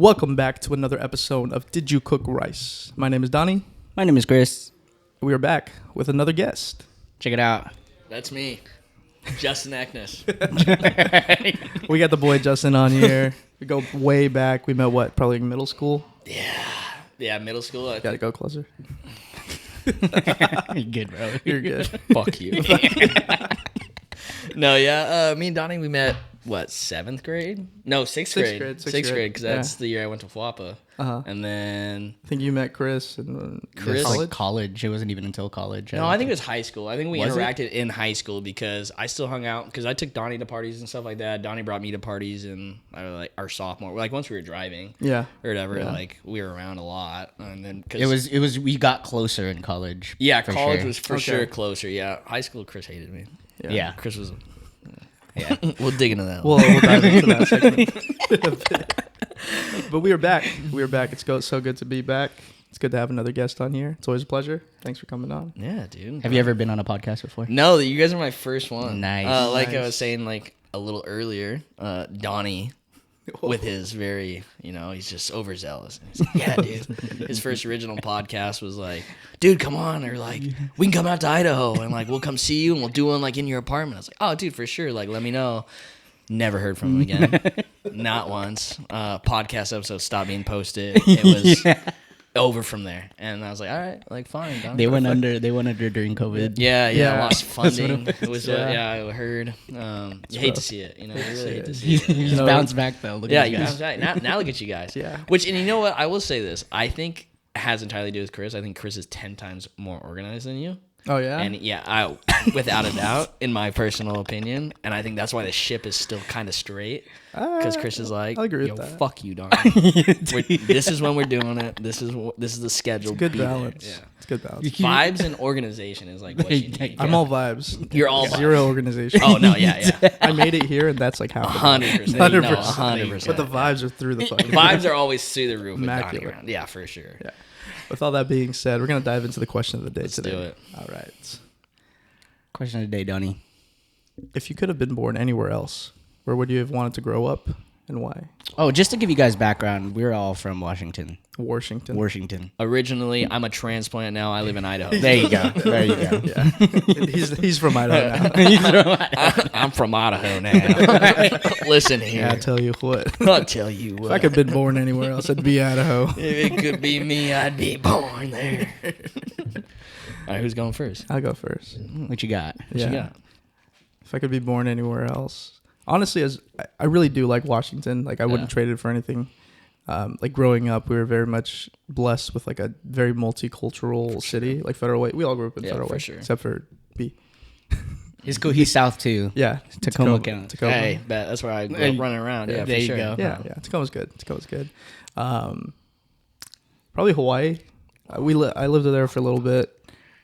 Welcome back to another episode of Did You Cook Rice? My name is Donnie. My name is Chris. We are back with another guest. Check it out. That's me, Justyn Ekness. We got the boy Justyn on here. We go way back. We met, what, probably in middle school? Yeah, middle school. Gotta go closer. You're good, bro. You're good. Fuck you. No, yeah. Me and Donnie, we met, what, 7th grade? No, 6th grade. Sixth grade, because that's the year I went to FWAPA. Uh-huh. And then... I think you met Chris in Chris? college? Like college. It wasn't even until college. No, I think it was high school. I think we Was it? interacted in high school because I still hung out, because I took Donnie to parties and stuff like that. Donnie brought me to parties in like our sophomore, like once we were driving. Yeah. Or whatever, Yeah. like we were around a lot. And then It was. We got closer in college. Yeah, for college sure. was for sure closer. Yeah, high school, Chris hated me. Yeah. Chris was. Yeah. We'll dig into that. We'll dive into that segment. But we are back. We are back. It's so good to be back. It's good to have another guest on here. It's always a pleasure. Thanks for coming on. Yeah, dude. Have you ever been on a podcast before? No, you guys are my first one. Nice. Like I Nice. was saying, like a little earlier, Donnie, with his very, he's just overzealous. He's like, yeah, dude. His first original podcast was like, dude, come on, or like, we can come out to Idaho and like we'll come see you and we'll do one like in your apartment. I was like, oh, dude, for sure. Like, let me know. Never heard from him again. Not once. Podcast episode stopped being posted. It was over from there. And I was like, all right, like fine. Donnie. They went under during COVID. Yeah, Yeah. lost funding. It was, Yeah. I heard. You hate to see it, you really hate to see it. He's bounced back though. Look Yeah, at you you guys. guys. Right. Now look at you guys. Yeah. Which, and you know what? I will say this. I think it has entirely to do with Chris. I think Chris is 10 times more organized than you. Oh, yeah? And yeah, without a doubt, in my personal opinion. And I think that's why the ship is still kind of straight. Because Chris is like, I'll agree yo, with that. fuck you, Donnie. This is when we're doing it. This is the schedule. Good Be there. balance. Yeah. It's good balance. Vibes and organization is like what you need. I'm all vibes. You're all Zero organization. Oh no, yeah. I made it here, and that's like half. 100%. 100%. But the vibes are through the fucking Vibes are always through the roof with Donnie Immaculate. around. Yeah, for sure. Yeah. With all that being said, we're gonna dive into the question of the day Let's today. do it. All right. Question of the day, Donnie. If you could have been born anywhere else, where would you have wanted to grow up, and why? Oh, just to give you guys background, we're all from Washington. Washington. Originally, I'm a transplant. Now I live in Idaho. There you go. There you go. Yeah. he's from Idaho now. I'm from Idaho now. Listen here. Yeah, I tell you what. I'll tell you If what. I could have been born anywhere else, I'd be Idaho. If it could be me, I'd be born there. All right, who's going first? I'll go first. What you got? What you got? If I could be born anywhere else, honestly, I really do like Washington. Like I wouldn't trade it for anything. Like growing up, we were very much blessed with like a very multicultural city, like Federal Way. We all grew up in Federal for Way, sure. except for B. He's cool. He's south too. Yeah, Tacoma County. Tacoma. Hey, bet that's where I grew up running around. Yeah, there for you sure. go. Yeah, Tacoma's good. Probably Hawaii. I lived there for a little bit,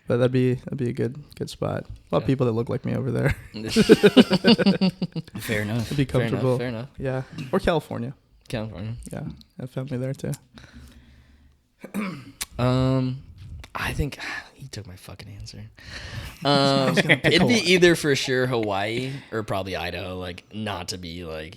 but that'd be a good spot. A lot of people that look like me over there. Fair enough. It'd be comfortable. Fair enough. Yeah, or California. California. Yeah, I have family there too. I think he took my fucking answer. It'd be either for sure Hawaii or probably Idaho. Like not to be like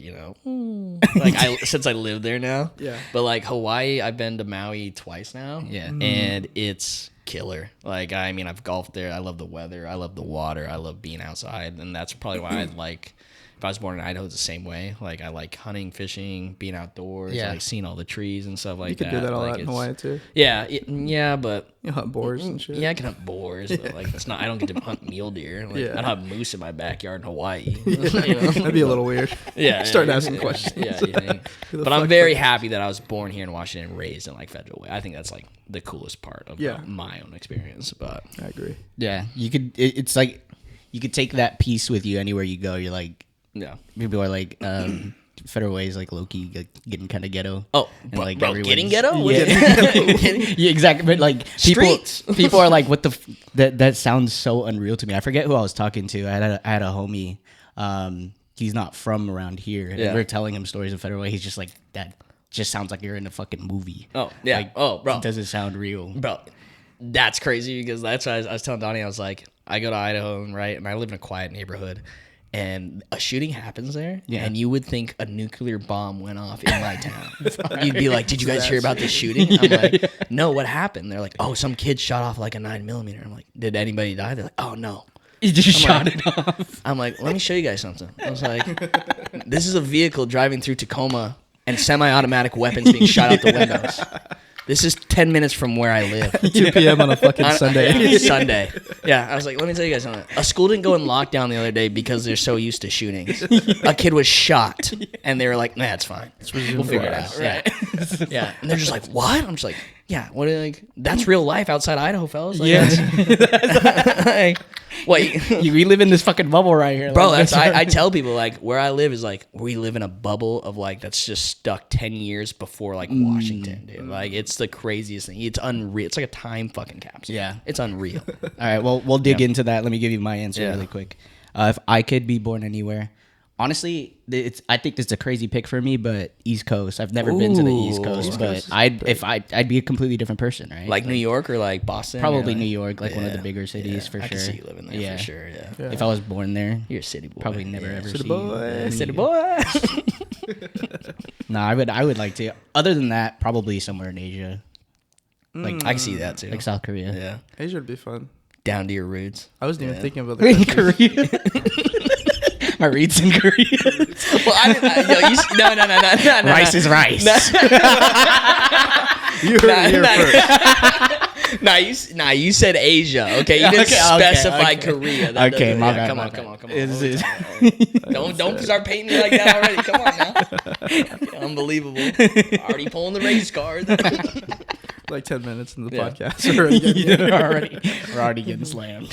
since I live there now. Yeah. But like Hawaii, I've been to Maui twice now. Yeah. And it's killer. Like I mean, I've golfed there. I love the weather. I love the water. I love being outside, and that's probably why I like. If I was born in Idaho, it's the same way. Like I like hunting, fishing, being outdoors, like seeing all the trees and stuff like You could that. do that all like out in Hawaii too. Yeah, but You hunt boars and shit. yeah, I can hunt boars, but like that's not. I don't get to hunt mule deer. Like, Yeah. I don't have moose in my backyard in Hawaii. That'd be a little weird. Yeah, Start yeah, asking yeah, questions. Yeah, you think. Who the But I'm fuck very fuck- happy that I was born here in Washington and raised in like Federal Way. I think that's like the coolest part of my own experience. But I agree. Yeah, you could. It's like you could take that piece with you anywhere you go. You're like, yeah. people are like, Federal Way is like low key getting kind of ghetto. Oh, And, bro, like, bro everyone's- getting ghetto? Yeah. Yeah, exactly. But like Streets. people are like, what the that sounds so unreal to me. I forget who I was talking to. I had a homie. He's not from around here. And Yeah. we were telling him stories of Federal Way. He's just like, that just sounds like you're in a fucking movie. Oh, yeah. Like, Oh, bro. it doesn't sound real. Bro, that's crazy because that's why I was telling Donnie, I was like, I go to Idaho, and I live in a quiet neighborhood, and a shooting happens there, Yeah. and you would think a nuclear bomb went off in my town. You'd be like, "Did you guys hear about this shooting?" I'm like, "No, what happened?" They're like, "Oh, some kid shot off like a 9mm." I'm like, "Did anybody die?" They're like, "Oh no." You just shot like, it off. I'm like, "Let me show you guys something." I was like, "This is a vehicle driving through Tacoma and semi-automatic weapons being shot out the windows. This is 10 minutes from where I live." 2 p.m. on a fucking Sunday. Yeah, Sunday. Yeah, I was like, let me tell you guys something. A school didn't go in lockdown the other day because they're so used to shootings. A kid was shot, and they were like, "Nah, it's fine. We'll figure it out." Right? Yeah. And they're just like, "What?" I'm just like, "Yeah, what? Like, that's real life outside Idaho, fellas." Like, like, We live in this fucking bubble right here, bro. like, That's I tell people like where I live is like we live in a bubble of like that's just stuck 10 years before like Washington, dude. Like it's the craziest thing. It's unreal. It's like a time fucking capsule. Yeah. It's unreal. All right, well, we'll dig into that. Let me give you my answer Yeah. really quick. If I could be born anywhere, honestly, I think this is a crazy pick for me, but East Coast. I've never been to the East Coast, East but Coast is I'd be a completely different person, right? Like New York or like Boston? Probably or New like, York, like one of the bigger cities for I sure. can see you living there Yeah. for sure. Yeah. Yeah. If I was born there, You're a city boy. probably never ever City see boy. City boy. No, I would like to. Other than that, probably somewhere in Asia, Like I can see that too. like South Korea. Yeah. Asia would be fun. Down to your roots. I wasn't even thinking about In the countries. Korea. My roots in Korea. Well, no. Rice is rice. You heard it here first. You said Asia. Okay, you didn't specify Korea. That Okay, doesn't- my yeah, bad, Come my on, bad. come on, come It's- on. Don't start painting me like that already. Come on now. Unbelievable. Already pulling the race card. Like 10 minutes in the Yeah. podcast. Already. We're already getting slammed.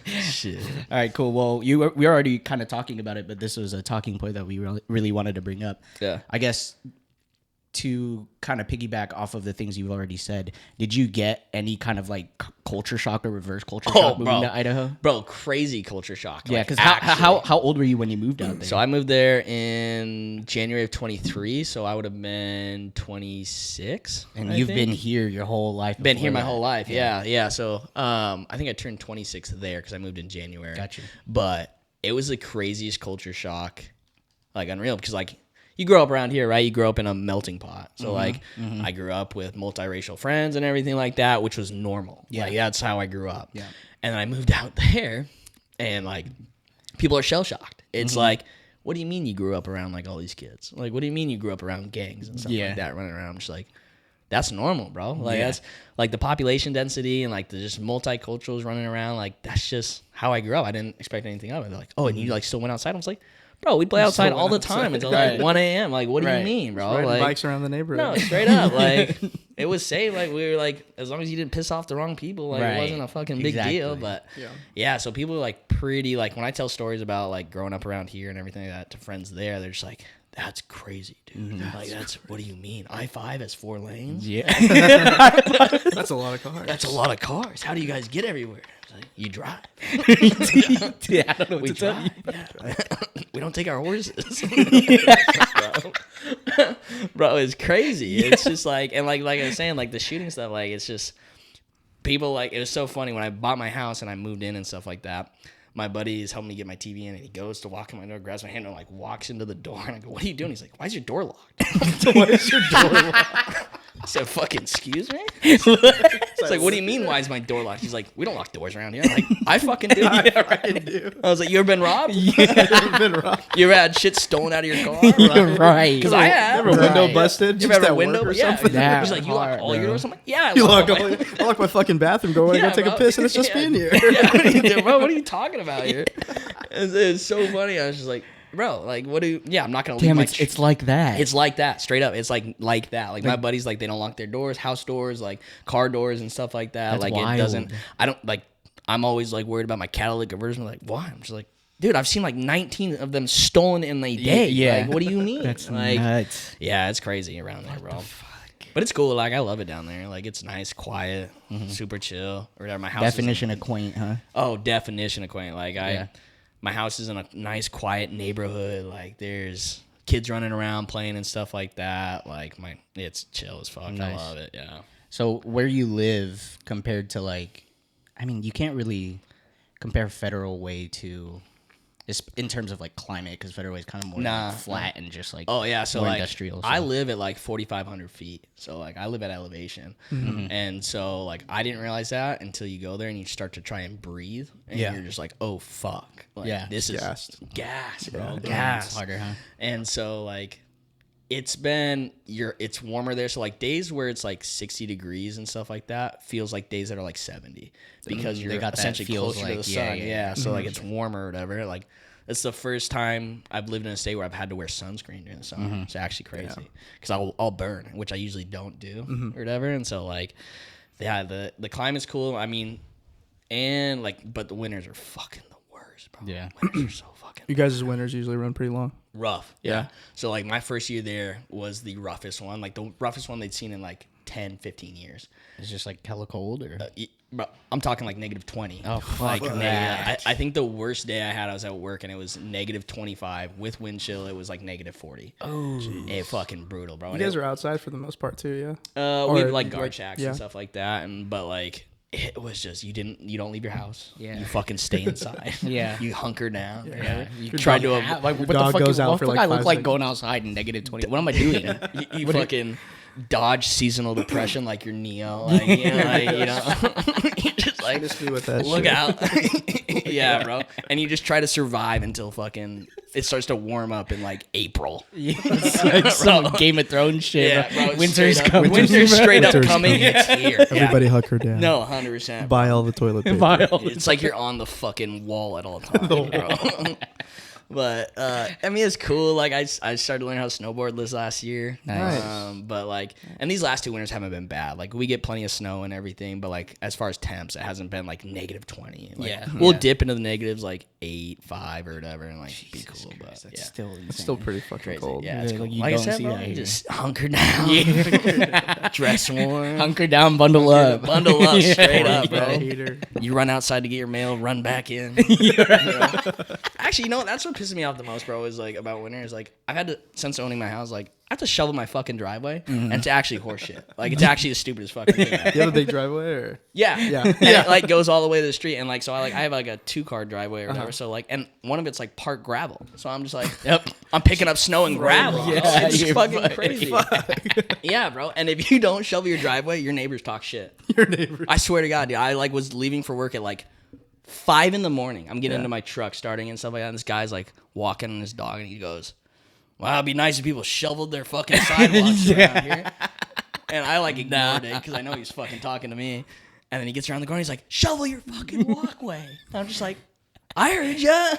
Shit. All right, cool. Well, we're already kind of talking about it, but this was a talking point that we really wanted to bring up. Yeah. I guess to kind of piggyback off of the things you've already said, did you get any kind of like culture shock or reverse culture shock moving to Idaho? Bro, crazy culture shock. Yeah, like, because actually. how old were you when you moved out there? So I moved there in January of 23, so I would have been 26. and I you've think. been here your whole life. Been here before my that. whole life. Yeah. So I think I turned 26 there because I moved in January. Gotcha. But it was the craziest culture shock, like unreal, because like you grow up around here, right? You grow up in a melting pot. So like I grew up with multiracial friends and everything like that, which was normal. Yeah. Like that's how I grew up. Yeah. And then I moved out there and like people are shell shocked. It's like, what do you mean you grew up around like all these kids? Like, what do you mean you grew up around gangs and stuff Yeah. like that running around? I'm just like, that's normal, bro. Like Yeah. that's like the population density and like the just multiculturals running around. Like that's just how I grew up. I didn't expect anything of it. They're like, oh, and you like still went outside? I was like, bro, we play outside all the time until like 1 a.m. Like, what do you mean, bro? Riding Like, bikes around the neighborhood. no, straight up. Like, it was safe. Like, we were like, as long as you didn't piss off the wrong people, like, Right. it wasn't a fucking big deal. Exactly. But Yeah. yeah, so people are like pretty, like, when I tell stories about like growing up around here and everything like that to friends there, they're just like, that's crazy, dude. Like, that's, what do you mean? I-5 has 4 lanes? Yeah. That's a lot of cars. That's a lot of cars. How do you guys get everywhere? I was like, you drive. Yeah, I don't know what We to tell you. drive. Yeah. We don't take our horses. Bro, it's crazy. It's just like, and like I was saying, like the shooting stuff, like it's just people like, it was so funny when I bought my house and I moved in and stuff like that. My buddy is helping me get my TV in and he goes to walk in my door, grabs my hand and like walks into the door and I go, what are you doing? He's like, why is your door locked? Why is your door locked? I said, fucking excuse me? It's like, what do you mean, why is my door locked? He's like, we don't lock doors around here. I'm like, I fucking do. I fucking do. I was like, you ever been robbed? You've been robbed. You ever had shit stolen out of your car? Right. Because I have. Ever window Right. busted? You Just ever at have a window? work or Yeah. something? That He's like, you lock hard, all your bro. doors? I'm like, yeah. I You lock lock all all, I lock my fucking bathroom door. I Yeah, gotta take bro. a piss and it's just Yeah. me in here. Yeah, what are you doing, bro? What are you talking about here? It's so funny. I was just like, bro, like, what do you, yeah, I'm not going to leave Damn, my, it's like that. it's like that, straight up. It's like that. Like my buddies, like they don't lock their doors, house doors, like car doors and stuff like that. That's like wild. it doesn't, I don't, like, I'm always like worried about my catalytic conversion. Like, why? I'm just like, dude, I've seen like 19 of them stolen in a day. Yeah. Like, what do you mean? That's like, nuts. yeah, it's crazy around there, bro. But it's cool. Like, I love it down there. Like, it's nice, quiet, super chill. Or whatever. My house Definition is of quaint, huh? definition of quaint. Like, Yeah. my house is in a nice, quiet neighborhood. Like, there's kids running around playing and stuff like that. Like, it's chill as fuck. Nice. I love it. Yeah. So where you live compared to like, I mean, you can't really compare Federal Way to in terms of like climate, because Federal Way is kind of more Nah, like flat and just like Oh yeah, so more like industrial. So. I live at like 4,500 feet, so like I live at elevation, and so like I didn't realize that until you go there and you start to try and breathe, and you're just like, oh fuck, like, this is gas, bro, gas. It's harder, huh? And so like it's warmer there, so like days where it's like 60 degrees and stuff like that feels like days that are like 70 because you're got that essentially feels closer to like- the yeah, sun. yeah. So like it's warmer or whatever. Like it's the first time I've lived in a state where I've had to wear sunscreen during the summer. It's actually crazy because I'll burn, which I usually don't do or whatever. And so like the climate's cool. I mean, and like, but the winters are fucking the worst, bro. Yeah. Winters are so fucking You guys' winters usually run pretty long. rough. Yeah. So like my first year there was the roughest one, like the roughest one they'd seen in like 10, 15 years. It's just like hella cold, or Bro, I'm talking like -20. oh fuck Like that. I think the worst day I had, I was at work and it was -25 with wind chill. It was like -40. Oh, it fucking brutal, bro. You guys are outside for the most part too, yeah. We or had like you, guard like, shacks yeah. and stuff like that, but like it was just you don't leave your house. Yeah. You fucking stay inside. Yeah. You hunker down. Yeah, You your tried to dog- avoid. like what the dog fuck goes out what for, the fuck like, I look 5 like seconds. going outside in -20. What am I doing? You fucking dodge seasonal depression like you're Neo. Like, you know, you just like Miss me with that look shit. out. Yeah, bro. And you just try to survive until fucking it starts to warm up in like April. It's like some Game of Thrones shit. Yeah, bro. bro. Winter's straight up- coming. Winter's straight up Winter's coming. coming. It's here. Everybody Yeah. hunker down. No, 100%. Buy all the toilet paper. It's like you're on the fucking wall at all times, bro. But I mean, it's cool. Like I started learning how to snowboard this last year. Nice. But like, and these last 2 winters haven't been bad. Like we get plenty of snow and everything. But like, as far as temps, it hasn't been like -20. Like, Yeah. we'll Yeah. dip into the negatives like 8, 5 or whatever, and like be cool. But That's yeah. still insane. It's still pretty fucking Crazy. cold. Yeah, it's Yeah, cool. like, you Like I don't said, see bro, that you here. just hunker down, dress warm, hunker down, bundle up. bundle up, straight Yeah. up, Got a bro. heater. You run outside to get your mail, run back in. Actually, you know what? That's what pisses me off the most, bro, is like about winter is like I've had to, since owning my house, like I have to shovel my fucking driveway and it's actually horseshit. Like it's actually the stupidest fucking thing. You have a big driveway, or Yeah. Yeah. And it like goes all the way to the street, and like so I have like a 2-car driveway or whatever. So like, and one of it's like parked gravel. So I'm just like, yep, I'm picking up snow and gravel. Yeah, It's you're fucking crazy. Yeah, bro. And if you don't shovel your driveway, your neighbors talk shit. your neighbor? I swear to God, dude. I like was leaving for work at like 5 in the morning. I'm getting into my truck, starting and stuff like that. And this guy's like walking on his dog, and he goes, "Wow, it'd be nice if people shoveled their fucking sidewalks around here." And I like ignored it because I know he's fucking talking to me. And then he gets around the corner, he's like, "Shovel your fucking walkway." And I'm just like, I heard ya.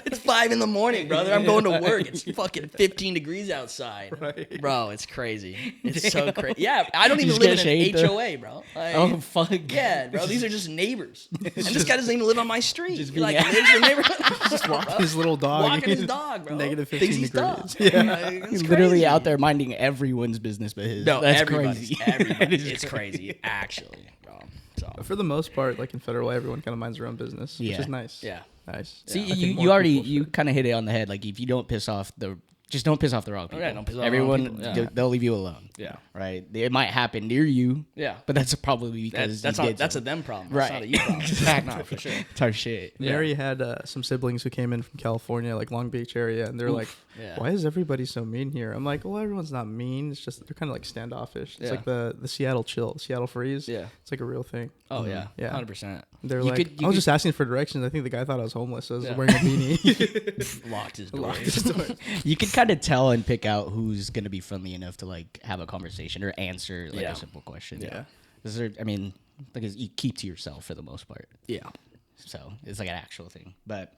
It's 5 in the morning, brother. I'm going to work. It's fucking 15 degrees outside. Right. Bro, it's crazy. It's so crazy. Yeah, I don't even just live get in an shade, though. HOA, bro. Like, Oh fuck. yeah, bro. These are just neighbors. And this guy doesn't even live on my street. Just He being like out. lives in the neighborhood. Just Walking his little dog. Walking his dog, bro. Negative Thinks 15 he's degrees. tough. Yeah. Like, He's it's literally crazy. out there minding everyone's business but his. No, That's everybody's. crazy. Everybody. That is It's crazy, actually. Bro. So, For the most part, like in Federal Way, everyone kind of minds their own business, which Yeah. is nice. yeah. Nice. See, Yeah. I think you more already people you should. kind of hit it on the head. Like if you don't piss off just don't piss off the wrong people. yeah, don't piss off the wrong Everyone, people. Yeah. they'll leave you alone. Yeah. Right. It might happen near you. Yeah. But that's probably because That's you not, did that's a something. them problem. Right. That's not a you problem. Exactly. No, for sure. Tough shit. Mary had some siblings who came in from California, like Long Beach area, and they're like, Yeah. "Why is everybody so mean here?" I'm like, "Well, everyone's not mean. It's just they're kind of like standoffish. It's Yeah. like the Seattle chill, Seattle freeze. Yeah. It's like a real thing." Oh, yeah. Yeah. 100%. They're You like, could- you I was could- just asking for directions. I think the guy thought I was homeless. So I was Yeah. wearing a beanie. Locked his door. Locked his door. You can kind of tell and pick out who's gonna be friendly enough to like have a conversation or answer like Yeah. a simple question. Yeah. I mean, because you keep to yourself for the most part. Yeah. So it's like an actual thing. But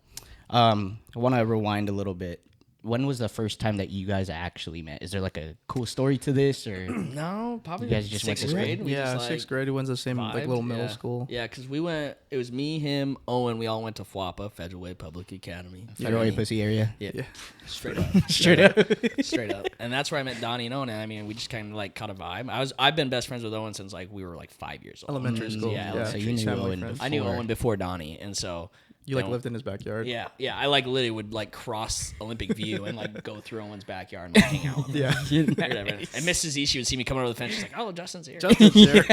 I want to rewind a little bit. When was the first time that you guys actually met? Is there like a cool story to this, or No, probably You guys just went to 6th school? grade. We Yeah, just, sixth grade. He went to the same like vibed. little middle Yeah. school. Yeah, because we went. It was me, him, Owen. We all went to FWAPA, Federal Way Public Academy. Federal Way Pussy area? Yeah, Yeah. straight up, Straight up. straight up. And that's where I met Donnie and Owen. And I mean, we just kind of like caught a vibe. I've been best friends with Owen since like we were like 5 years old. Elementary school. yeah, So you knew family Owen friends. I knew before. Owen before Donnie, and so You like lived in his backyard? Yeah. I like literally would like cross Olympic View and like go through Owen's backyard and like, hang out with him. Yeah. Whatever. And Mrs. E, she would see me coming over the fence. She's like, "Oh, Justin's here. Justin's there.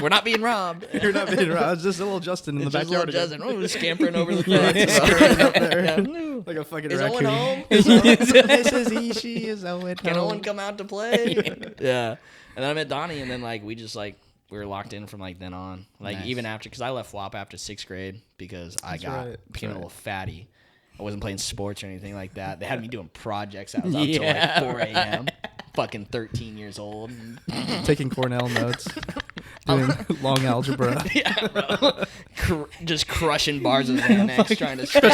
We're not being robbed. You're not being around. It's just a little Justin in the Just little backyard. Justin. Oh, just scampering over the fence. Scurrying up there. Yeah. Like a fucking Is raccoon. Owen home? Mrs. E, she is Owen Can home. Owen come out to play? Yeah. And then I met Donnie, and then like we just like we were locked in from like then on. Like Nice. even after, because I left FWAP after 6th grade because I That's got right. became a That's little fatty. I wasn't playing sports or anything like that. They had me doing projects. I was up till Yeah. like 4 a.m. Fucking 13 years old. Taking Cornell notes. Doing long algebra. Yeah, bro. Just crushing bars of Xanax, trying to stay.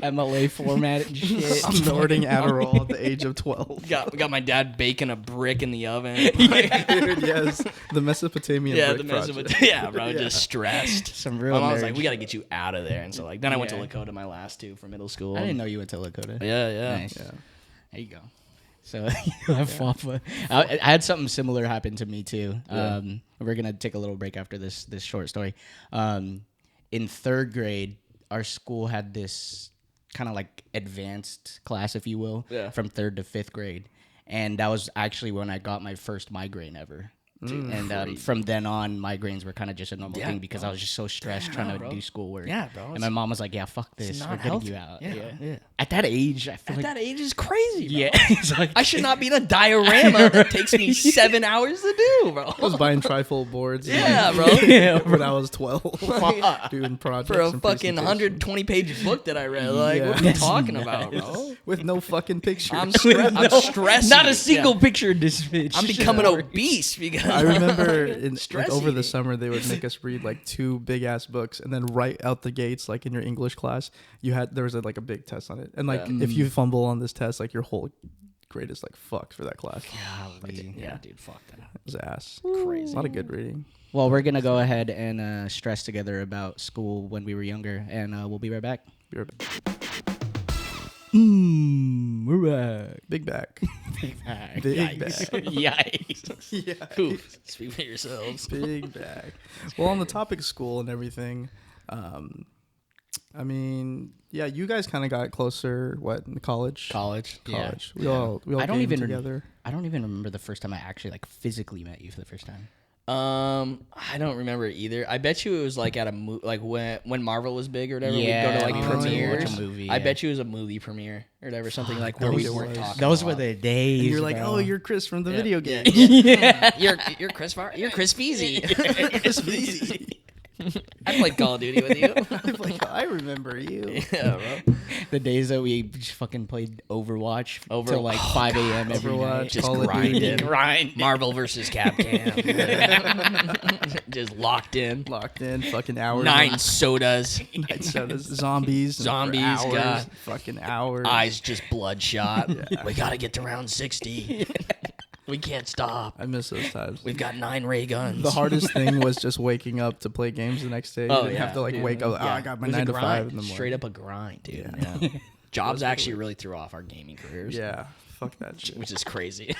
MLA format and shit. Snorting Adderall at the age of 12. Got my dad baking a brick in the oven. Dude, yes. The Mesopotamian Yeah, brick the project. yeah, bro, just stressed. Some real My mom was nerd like, "We got to get you out of there," and so like then I went to Yeah. Lakota my last 2 for middle school. I didn't know you went to Lakota. Yeah. Nice. Yeah. There you go. So you have FWAPA. I had something similar happen to me too. Yeah. We're gonna take a little break after this short story. In 3rd grade, our school had this kind of like advanced class, if you will, from 3rd to 5th grade, and that was actually when I got my first migraine ever. And from then on, migraines were kind of just a normal thing because I was just so stressed trying to do schoolwork. Yeah, bro. And my mom was like, "Yeah, fuck this. not We're getting healthy. you out." Yeah. At that age, I feel At like that age is crazy, bro. yeah, it's like I should not be in a diorama that takes me 7 hours to do, bro. I was buying trifold boards. Yeah, bro. When I was 12. Doing projects. For a and fucking presentations. 120-page book that I read. Like, what are you talking about, bro? With no fucking pictures. I'm stressing. not a Yeah. single picture in this bitch. I'm becoming obese because I remember in, like, Stress over the eating. summer they would make us read like 2 big ass books, and then right out the gates, like in your English class, there was like a big test on it, and like if you fumble on this test, like your whole grade is like fucked for that class. Yeah, dude, fuck that. It was ass. Crazy. A lot of good reading. Well, we're gonna go ahead and stress together about school when we were younger, and we'll be right back. Be right back. We're back. Big back. Big Yikes. bag. Yikes. Yeah. Oof. Speak for yourselves. Big bag. Well, on the topic of school and everything, I mean, yeah, you guys kind of got closer. What in college? College. College. We Yeah. all I don't gamed even together. I don't even remember the first time I actually like physically met you for the first time. I don't remember either. I bet you it was like at a like when Marvel was big or whatever. Yeah, we'd go to we like went to premieres. watch a movie, I yeah. bet you it was a movie premiere or whatever, something like where we those weren't was. talking. Those a were lot. the days. And you're like, bro. oh, you're Chris from the video game. You're Chris You're Chris Beasy. Chris Beasy. I played Call of Duty with you. Like, I remember you. Yeah, bro. the days that we just fucking played Overwatch Over- till like 5 a.m. every Overwatch, night. Just Call of grinding. Duty. Marvel versus Capcom. Just locked in. Locked in, fucking hours. 9 sodas. Night sodas, zombies, for Zombies, hours, God. fucking hours. Eyes just bloodshot. We gotta get to round 60. We can't stop. I miss those times. We've got 9 ray guns. The hardest thing was just waking up to play games the next day. You Oh, didn't have yeah, to like dude. wake up. Oh, Yeah. I got my It was a 9 to 5 grind. in the morning. Straight up a grind, dude. Yeah. Jobs actually really threw off our gaming careers. Yeah, fuck that shit. Which is crazy.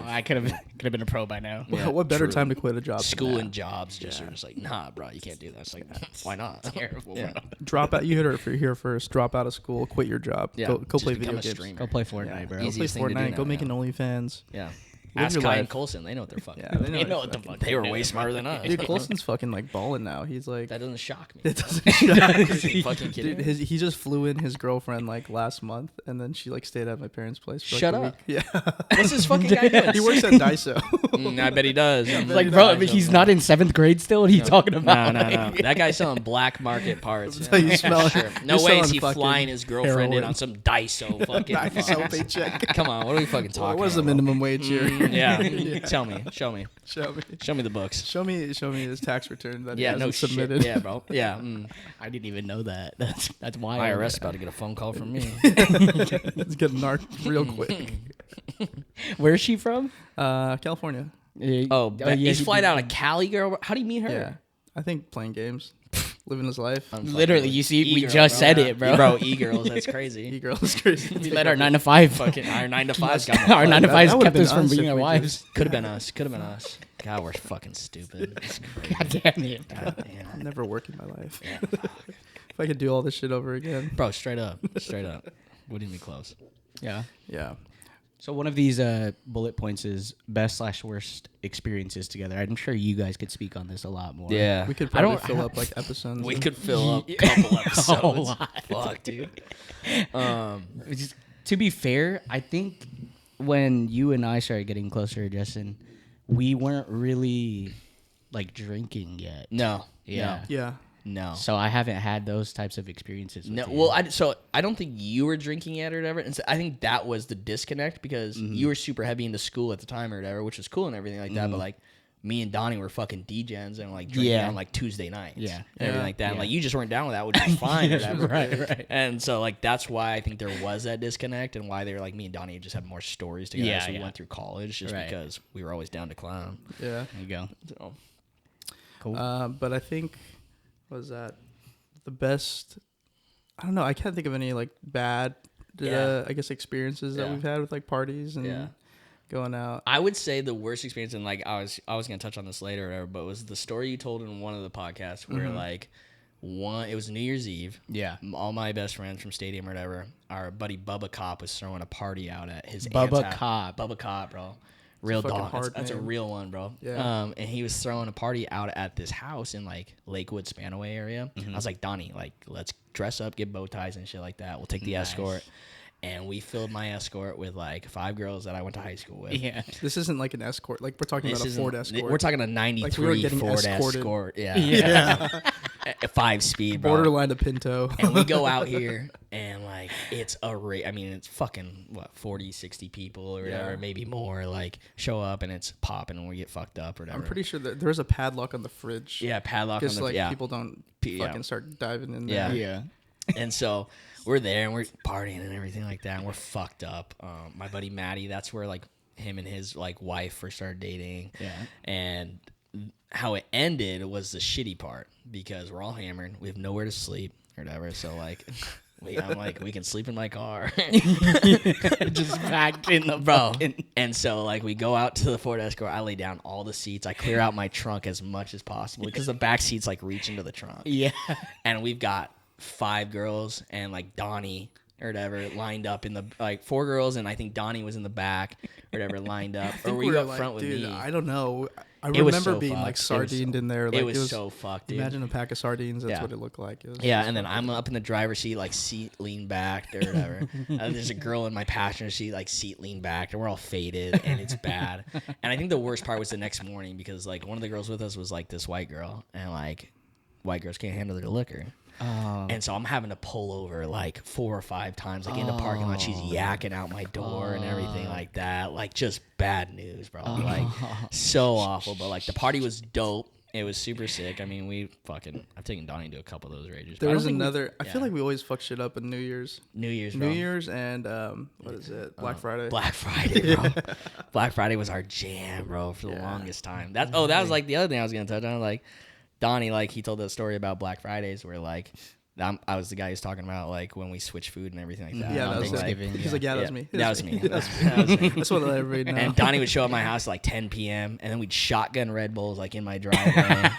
I could have been a pro by now. Yeah, What better true. time to quit a job? than School that? and jobs just are just like, nah, bro, you can't do that. It's like, why not? Terrible. Yeah. Bro. Drop out. You heard it here first. Drop out of school. Quit your job. Yeah, Go just play become video a games. streamer. Go play Fortnite, bro. Go play Easiest thing to do Fortnite. now, Go make yeah. an OnlyFans. Yeah. Live Ask your Kai life. and Colson. They know what they're fucking Yeah, doing. they You know know what the fuck They were they're way doing. smarter than us. Dude, Colson's fucking like balling now. He's like, That doesn't shock me. it doesn't shock me. Are you fucking kidding Dude, me? he just flew in his girlfriend like last month, and then she like stayed at my parents' place. For, like, Shut a up. week. Yeah, What's this fucking guy doing? he works at Daiso. I bet he does. Like, bro, I mean, he's not in 7th grade still. What are you talking No, about? no, no. That guy's selling black market parts. That's how you smell it. Sure. No You're way is selling he fucking flying his girlfriend in heroin. on some Daiso fucking. Daiso paycheck. Come on, what are we fucking talking What is the about? minimum wage here? Yeah. Tell me. Show me. Show me. Show me the books. Show me his tax return that he Yeah, hasn't no submitted. shit. Yeah, bro. Yeah. I didn't even know that. That's why. IRS about to get a phone call from me. It's getting narked real quick. Where's she from? California. Oh, yeah, he's he- flying out of Cali, girl. How do you meet her? Yeah, I think playing games, living his life. Literally, you see, we E-girl, just bro. said it, bro. Bro, e-girls, that's crazy. E-girl is crazy. We let our 9 to 5. Fucking our 9 to 5's got Our 9 to 5's That would've kept been us from us being if our we wives. Could have been us. Could have been us. God, we're fucking stupid. God damn it. God damn. I'll never work in my life. Yeah. If I could do all this shit over again. Bro, straight up. Wouldn't even be close. Yeah. Yeah. So one of these bullet points is best/worst experiences together. I'm sure you guys could speak on this a lot more. Yeah. We could probably fill up like episodes. We could fill up a couple episodes. A lot. Fuck, dude. To be fair, I think when you and I started getting closer, Justin, we weren't really like drinking yet. No. Yeah. Yeah. No. So I haven't had those types of experiences. No, with you. well, I don't think you were drinking yet or whatever, and so I think that was the disconnect because you were super heavy into school at the time or whatever, which was cool and everything like that. But like me and Donnie were fucking degens and like drinking on like Tuesday nights, and everything like that. And like you just weren't down with that, which is fine, or whatever. right. And so like that's why I think there was that disconnect, and why they were like me and Donnie just had more stories together as we went through college, just because we were always down to clown. Yeah. There you go. So. Cool. But I think was that the best. I don't know. I can't think of any like bad, I guess, experiences that we've had with like parties and going out. I would say the worst experience, and like I was gonna touch on this later, or whatever, but it was the story you told in one of the podcasts where like it was New Year's Eve. Yeah. All my best friends from Stadium or whatever, our buddy Bubba Cop was throwing a party out at his Bubba aunt's Cop. Bubba Cop, bro. Real dog. That's a real one, bro. Yeah. And he was throwing a party out at this house in like Lakewood, Spanaway area. I was like, Donnie, like, let's dress up, get bow ties and shit like that. We'll take the escort. And we filled my escort with like 5 girls that I went to high school with. Yeah. This isn't like an escort. Like we're talking about a Ford Escort. We're talking a 93 like Ford escorted. Escort. Yeah. 5-speed, bro. Borderline a Pinto. And we go out here and like it's I mean it's fucking 40 60 people or whatever, maybe more, like show up and it's popping and we get fucked up or whatever. I'm pretty sure that there's a padlock on the fridge. Yeah, padlock on the like people don't fucking start diving in there. Yeah. And so we're there and we're partying and everything like that and we're fucked up. My buddy Matty, that's where like him and his like wife first started dating. Yeah. And how it ended was the shitty part because we're all hammered, we have nowhere to sleep or whatever, so like I'm like, we can sleep in my car. Just packed in the bro. And so like we go out to the Ford Escort, I lay down all the seats, I clear out my trunk as much as possible because the back seats like reach into the trunk. Yeah. And we've got 5 girls and like Donnie or whatever lined up in the like 4 girls and I think Donnie was in the back or whatever lined up. Or were you up front with me? I don't know. I It was remember so being fucked. like sardined in there. Like, it was so fucked, dude. Imagine a pack of sardines. That's what it looked like. Yeah, and then I'm up in the driver's seat, like seat lean back or whatever. And there's a girl in my passenger seat, like seat lean back, and we're all faded, and it's bad. And I think the worst part was the next morning because like one of the girls with us was like this white girl, and like white girls can't handle their liquor. And so I'm having to pull over like 4 or 5 times, like in the parking lot. She's yakking out my door and everything like that. Like just bad news, bro. Like so awful. But like the party was dope. It was super sick. I mean, I've taken Donnie to a couple of those rages. There was another. I feel like we always fuck shit up in New Year's. Bro. New Year's and what is it? Black Friday. Black Friday, bro. Black Friday was our jam, bro, for the longest time. That was like the other thing I was gonna touch on. Like Donnie, like he told that story about Black Fridays where like I was the guy who's talking about like when we switch food and everything like that. Yeah, that was Thanksgiving. He's like, that was me. That was me. That was me. That's what I let everybody know. And Donnie would show up at my house at like 10 p.m. and then we'd shotgun Red Bulls like in my driveway.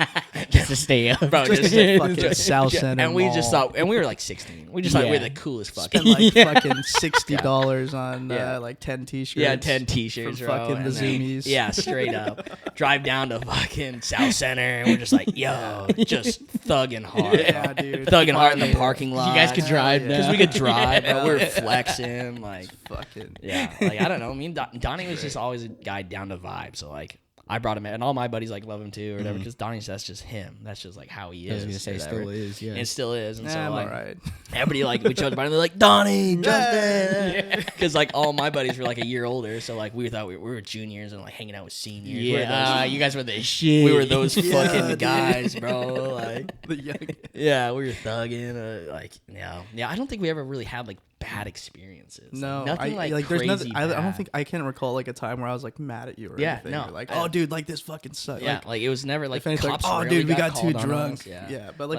Just to stay up. Bro, just to fucking South Center and we Mall. just thought, and we were like 16. We just thought we were the coolest fucking. Spent like fucking $60 on like 10 t-shirts. Yeah, 10 t-shirts, from bro. fucking the Zoomies. Yeah, straight up. Drive down to fucking South Center, and we're just like, yo, just thugging hard. Yeah, dude. Thugging hard in the parking lot. You guys could drive because we could drive, bro. We were flexing, like fucking. Yeah, like I don't know. I mean, Donnie was just always a guy down to vibe. So like, I brought him in, and all my buddies like love him too, or whatever. Because Donnie's that's just him. That's just like how he is. I was gonna say, still is, yeah. It still is, and so I'm like, alright. everybody like we chose Donnie. They're like Donnie, Justyn, because like all my buddies were like a year older. So like we thought we were juniors and like hanging out with seniors. Yeah, you guys were the shit. We were those fucking dude. guys, bro. Like, The young. yeah, we were thugging. Like, yeah. I don't think we ever really had like bad experiences. No, nothing like crazy there's nothing. I don't bad. think I can't recall like a time where I was like mad at you or anything. no, You're like, oh, dude, like this fucking sucks. Yeah, like it was never like if anything, cops. oh, rarely dude, we got too called on drunk. us. Yeah, but like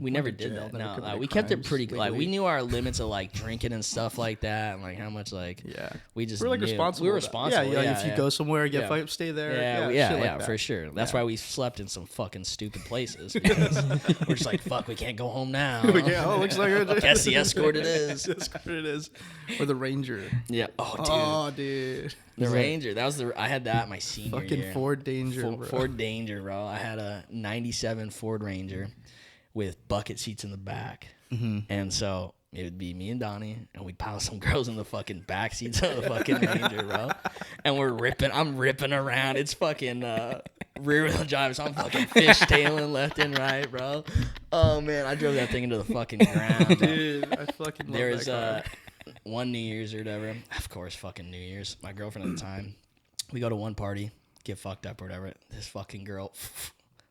we never did that. No, we kept it pretty. Like we knew our limits of like drinking and stuff like that, and like how much like we just we're like knew. responsible. We were responsible. Yeah, if you go somewhere, get fight, stay there. Yeah, for sure. That's why we slept in some fucking stupid places. Because we're just like, fuck, we can't go home now. Looks like Guess the escort it is. Escort it is, or the Ranger. Yeah. Oh, dude. The Ranger. That was I had that my senior year. Fucking Ford Danger, bro. Ford Danger, bro. I had a 97 Ford Ranger with bucket seats in the back. And so it would be me and Donnie, and we'd pile some girls in the fucking back seats of the fucking Ranger, bro. And I'm ripping around. It's fucking rear wheel drive, so I'm fucking fishtailing left and right, bro. Oh, man, I drove that thing into the fucking ground, bro. Dude, I fucking love there was that car. one New Year's or whatever. Of course, fucking New Year's. My girlfriend at the time, we go to one party, get fucked up or whatever. This fucking girl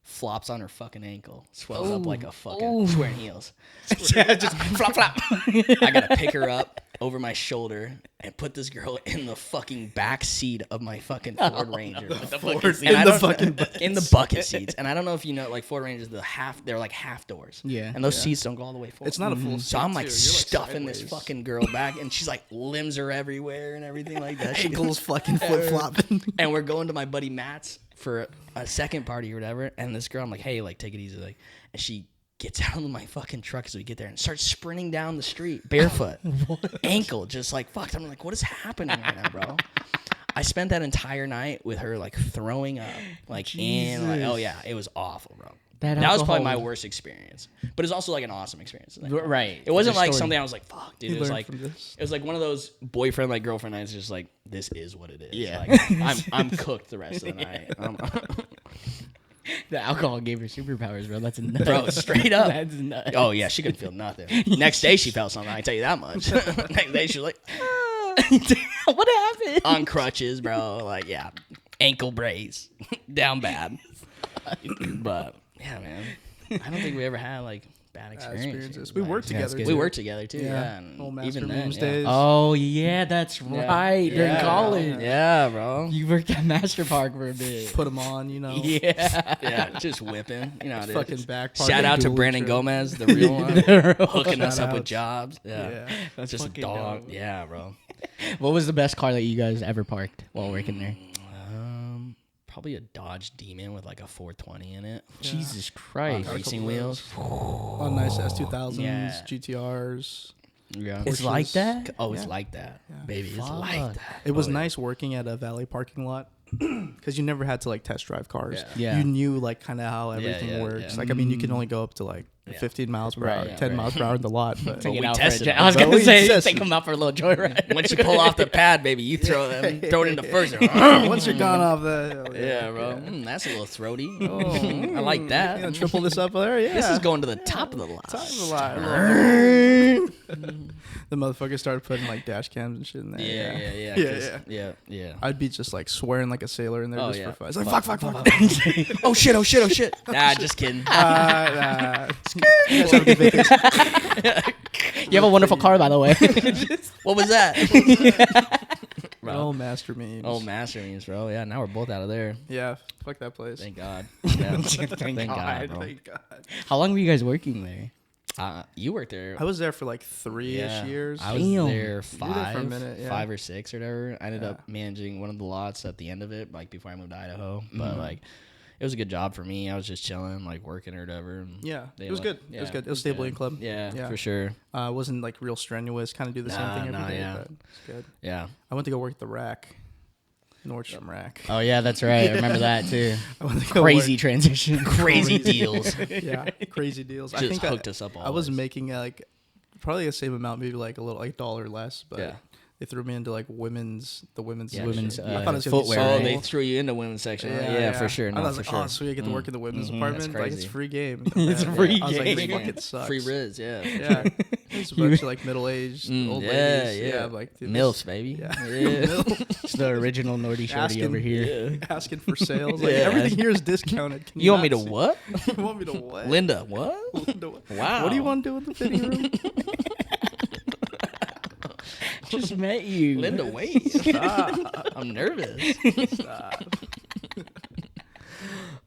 flops on her fucking ankle, swells up like a fucking she's wearing heels. Just flop, flop. I gotta pick her up over my shoulder and put this girl in the fucking back seat of my fucking Ford Ranger. In the bucket seats. And I don't know if you know, like Ford Rangers, they're like half doors. Yeah. And those seats don't go all the way forward. It's not a full seat. So I'm like too. stuffing this sideways. fucking girl back, and she's like limbs are everywhere and everything like that. Ankles fucking flip flopping. And we're going to my buddy Matt's for a second party or whatever. And this girl, I'm like, hey, like take it easy, like, and she gets out of my fucking truck as we get there and starts sprinting down the street barefoot, ankle just like fucked. I'm like, what is happening right now, bro? I spent that entire night with her like throwing up, like oh yeah, it was awful, bro. That was probably my worst experience, but it's also like an awesome experience. Right. It wasn't like something I was like, fuck, dude. You It was learned like from this. it was like one of those boyfriend like girlfriend nights. Just like this is what it is. Yeah. Like, I'm cooked the rest of the night. The alcohol gave her superpowers, bro. That's nuts. Bro, straight up. That's nuts. Oh yeah, she couldn't feel nothing. Next day she felt something. I can tell you that much. Next day she was like, What happened? on crutches, bro. Like yeah, ankle brace, down bad. But yeah, man, I don't think we ever had like bad experiences. We worked together. We worked together too. Yeah, and and Master even then, Memes yeah. days. Oh yeah, that's right. During Yeah, college, bro. Yeah, bro. you worked at Master Park for a bit. Put them on, you know. Yeah. Yeah, just whipping. You know how it is. Fucking back. Shout out to dual Brandon trip. Gomez, the real one, hooking us up with Shout-outs. jobs. Yeah, Yeah. that's just a fucking dog. dope. Yeah, bro. What was the best car that you guys ever parked while working there? Probably a Dodge Demon with like a 420 in it. Jesus Christ. Racing wheels. Oh, nice S2000s, Yeah. GTRs. Yeah. It's like that? Oh, it's like that, baby. It's like Fuck. that. It was Oh, yeah. nice working at a valet parking lot because you never had to like test drive cars. Yeah. You knew like kind of how everything yeah, works. yeah. Like I mean, you can only go up to like 15 miles per hour, Right, 10 miles per hour in the lot. But Take it we out for tested I was it. gonna But we say tested take them out for a little joyride. Once you pull off the pad, baby, you throw it into first. once you're gone off the Yeah, bro. That's a little throaty. I like that. You know, triple this up there. Yeah, This is going to the top of the lot. Top of the lot. The motherfucker started putting like dash cams and shit in there. Yeah. I'd be just like swearing like a sailor in there Oh, just yeah. for fun. It's like fuck. Oh shit. Nah, just kidding. Nah. You guys have a good vacation. You have a wonderful car, by the way. What was that? Oh, Master Memes. Oh, Master Memes, bro. Yeah, now we're both out of there. Yeah, fuck that place. Thank God. Yeah. Thank God, bro. Thank God. How long were you guys working there? You worked there. I was there for like 3-ish years. I was Damn. there You were there for a minute, yeah. 5 or 6 or whatever. I ended up managing one of the lots at the end of it, like before I moved to Idaho. But like, it was a good job for me. I was just chilling, like working or whatever. And Yeah, they it was good. It was good. It was stable club. Yeah, for sure. Wasn't like real strenuous. Kind of do the same thing every day. yeah. But it's good. Yeah. I went to go work at the rack, Nordstrom rack. Oh yeah, that's right. I remember that too. I went to go Crazy transition. Crazy deals. work- yeah, crazy deals. I Just think hooked us up I was always. making like probably the same amount, maybe like a little like $1 less, but. Yeah. They threw me into like the women's section. women's, I thought it was gonna be footwear, Oh, right? they threw you in the women's section. Yeah, for sure. I No, was for like, sure. oh, sweet, I get to work in the women's That's department. Like, it's crazy. free game. It's Yeah. free I was like, game. this fucking sucks. Free riz, yeah. Yeah. There's a bunch of like middle-aged old ladies. Yeah. Like dude, MILFs, baby. Yeah. It's the original Nordy Shorty over here. Asking for sales. Like, Yeah. everything here is discounted. Can You want me not to see- what? You want me to what? Linda, what? Linda, what? Wow. What do you want to do with the fitting room? Just met you. Linda, wait. Stop. I'm nervous. Stop.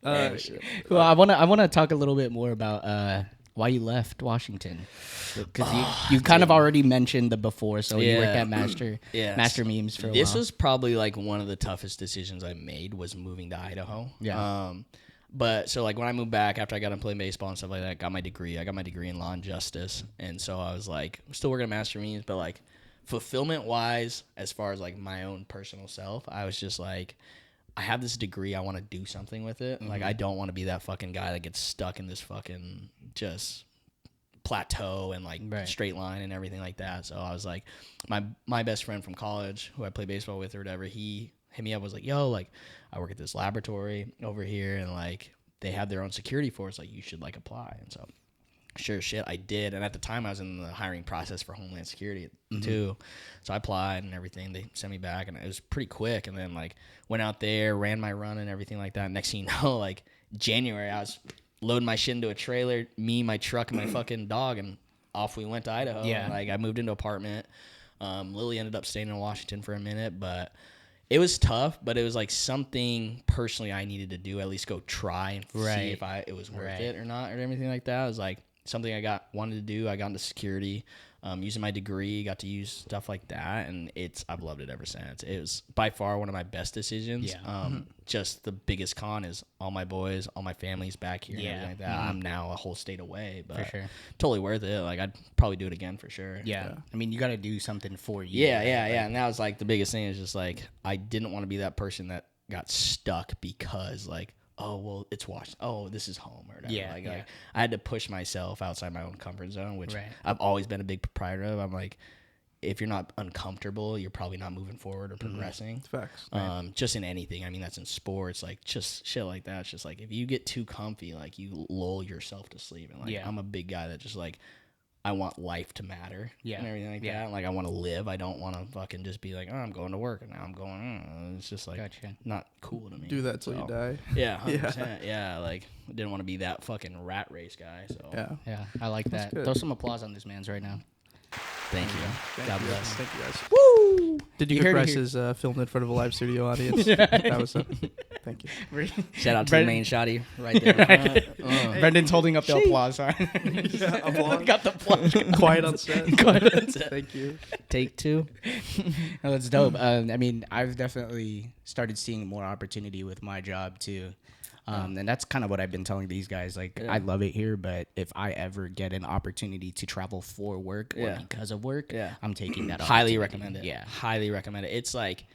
Well, I wanna talk a little bit more about why you left Washington, because you kind of already mentioned the before. So you worked at Master Memes for a while. This was probably like one of the toughest decisions I made, was moving to Idaho. Yeah. But so like when I moved back after I got done playing baseball and stuff like that, I got my degree in law and justice, and so I was like, I'm still working at Master Memes, but like fulfillment wise, as far as like my own personal self, I was just like, I have this degree, I want to do something with it. Like, I don't want to be that fucking guy that gets stuck in this fucking just plateau and like straight line and everything like that. So I was like, my best friend from college, who I play baseball with or whatever, he hit me up, was like, yo, like, I work at this laboratory over here, and like they have their own security force, like you should like apply. And so sure as shit, I did. And at the time I was in the hiring process for Homeland Security too, so I applied and everything. They sent me back, and it was pretty quick. And then like went out there, ran my run and everything like that. Next thing you know, like January, I was loading my shit into a trailer, me, my truck, and my fucking dog, and off we went to Idaho. Yeah. And, like I moved into an apartment. Lily ended up staying in Washington for a minute, but it was tough. But it was like something personally I needed to do, at least go try and see if it was worth it or not, or anything like that. It was like something I wanted to do. I got into security, using my degree, got to use stuff like that, and I've loved it ever since. It was by far one of my best decisions. Just the biggest con is all my boys, all my family's back here and everything like that. I'm now a whole state away, but for sure, totally worth it. Like I'd probably do it again for sure. Yeah. I mean, you got to do something for you. Yeah. And that was like the biggest thing, is just like I didn't want to be that person that got stuck because like, oh, well, it's Washington. Oh, this is home or whatever. Like, I had to push myself outside my own comfort zone, which I've always been a big proprietor of. I'm like, if you're not uncomfortable, you're probably not moving forward or progressing. Facts. Just in anything. I mean, that's in sports, like just shit like that. It's just like if you get too comfy, like you lull yourself to sleep. And like I'm a big guy that just like, I want life to matter and everything like that. Like I want to live. I don't want to fucking just be like, oh, I'm going to work and now I'm going. It's just like not cool to me. Do that till you die. Yeah, 100%. Yeah, like I didn't want to be that fucking rat race guy. So yeah, I like that. Throw some applause on this man's right now. Thank you. God bless. Thank you guys. Woo! Did you hear Bryce's filmed in front of a live studio audience? That was thank you. Shout out to the main shotty right there. Brendan's holding up the applause sign. Applause. Got the applause. Quiet on set. Thank you. Take two. No, that's dope. I mean, I've definitely started seeing more opportunity with my job too. And that's kind of what I've been telling these guys. Like, I love it here, but if I ever get an opportunity to travel for work or because of work, I'm taking that. Highly recommend it. Yeah, highly recommend it. It's like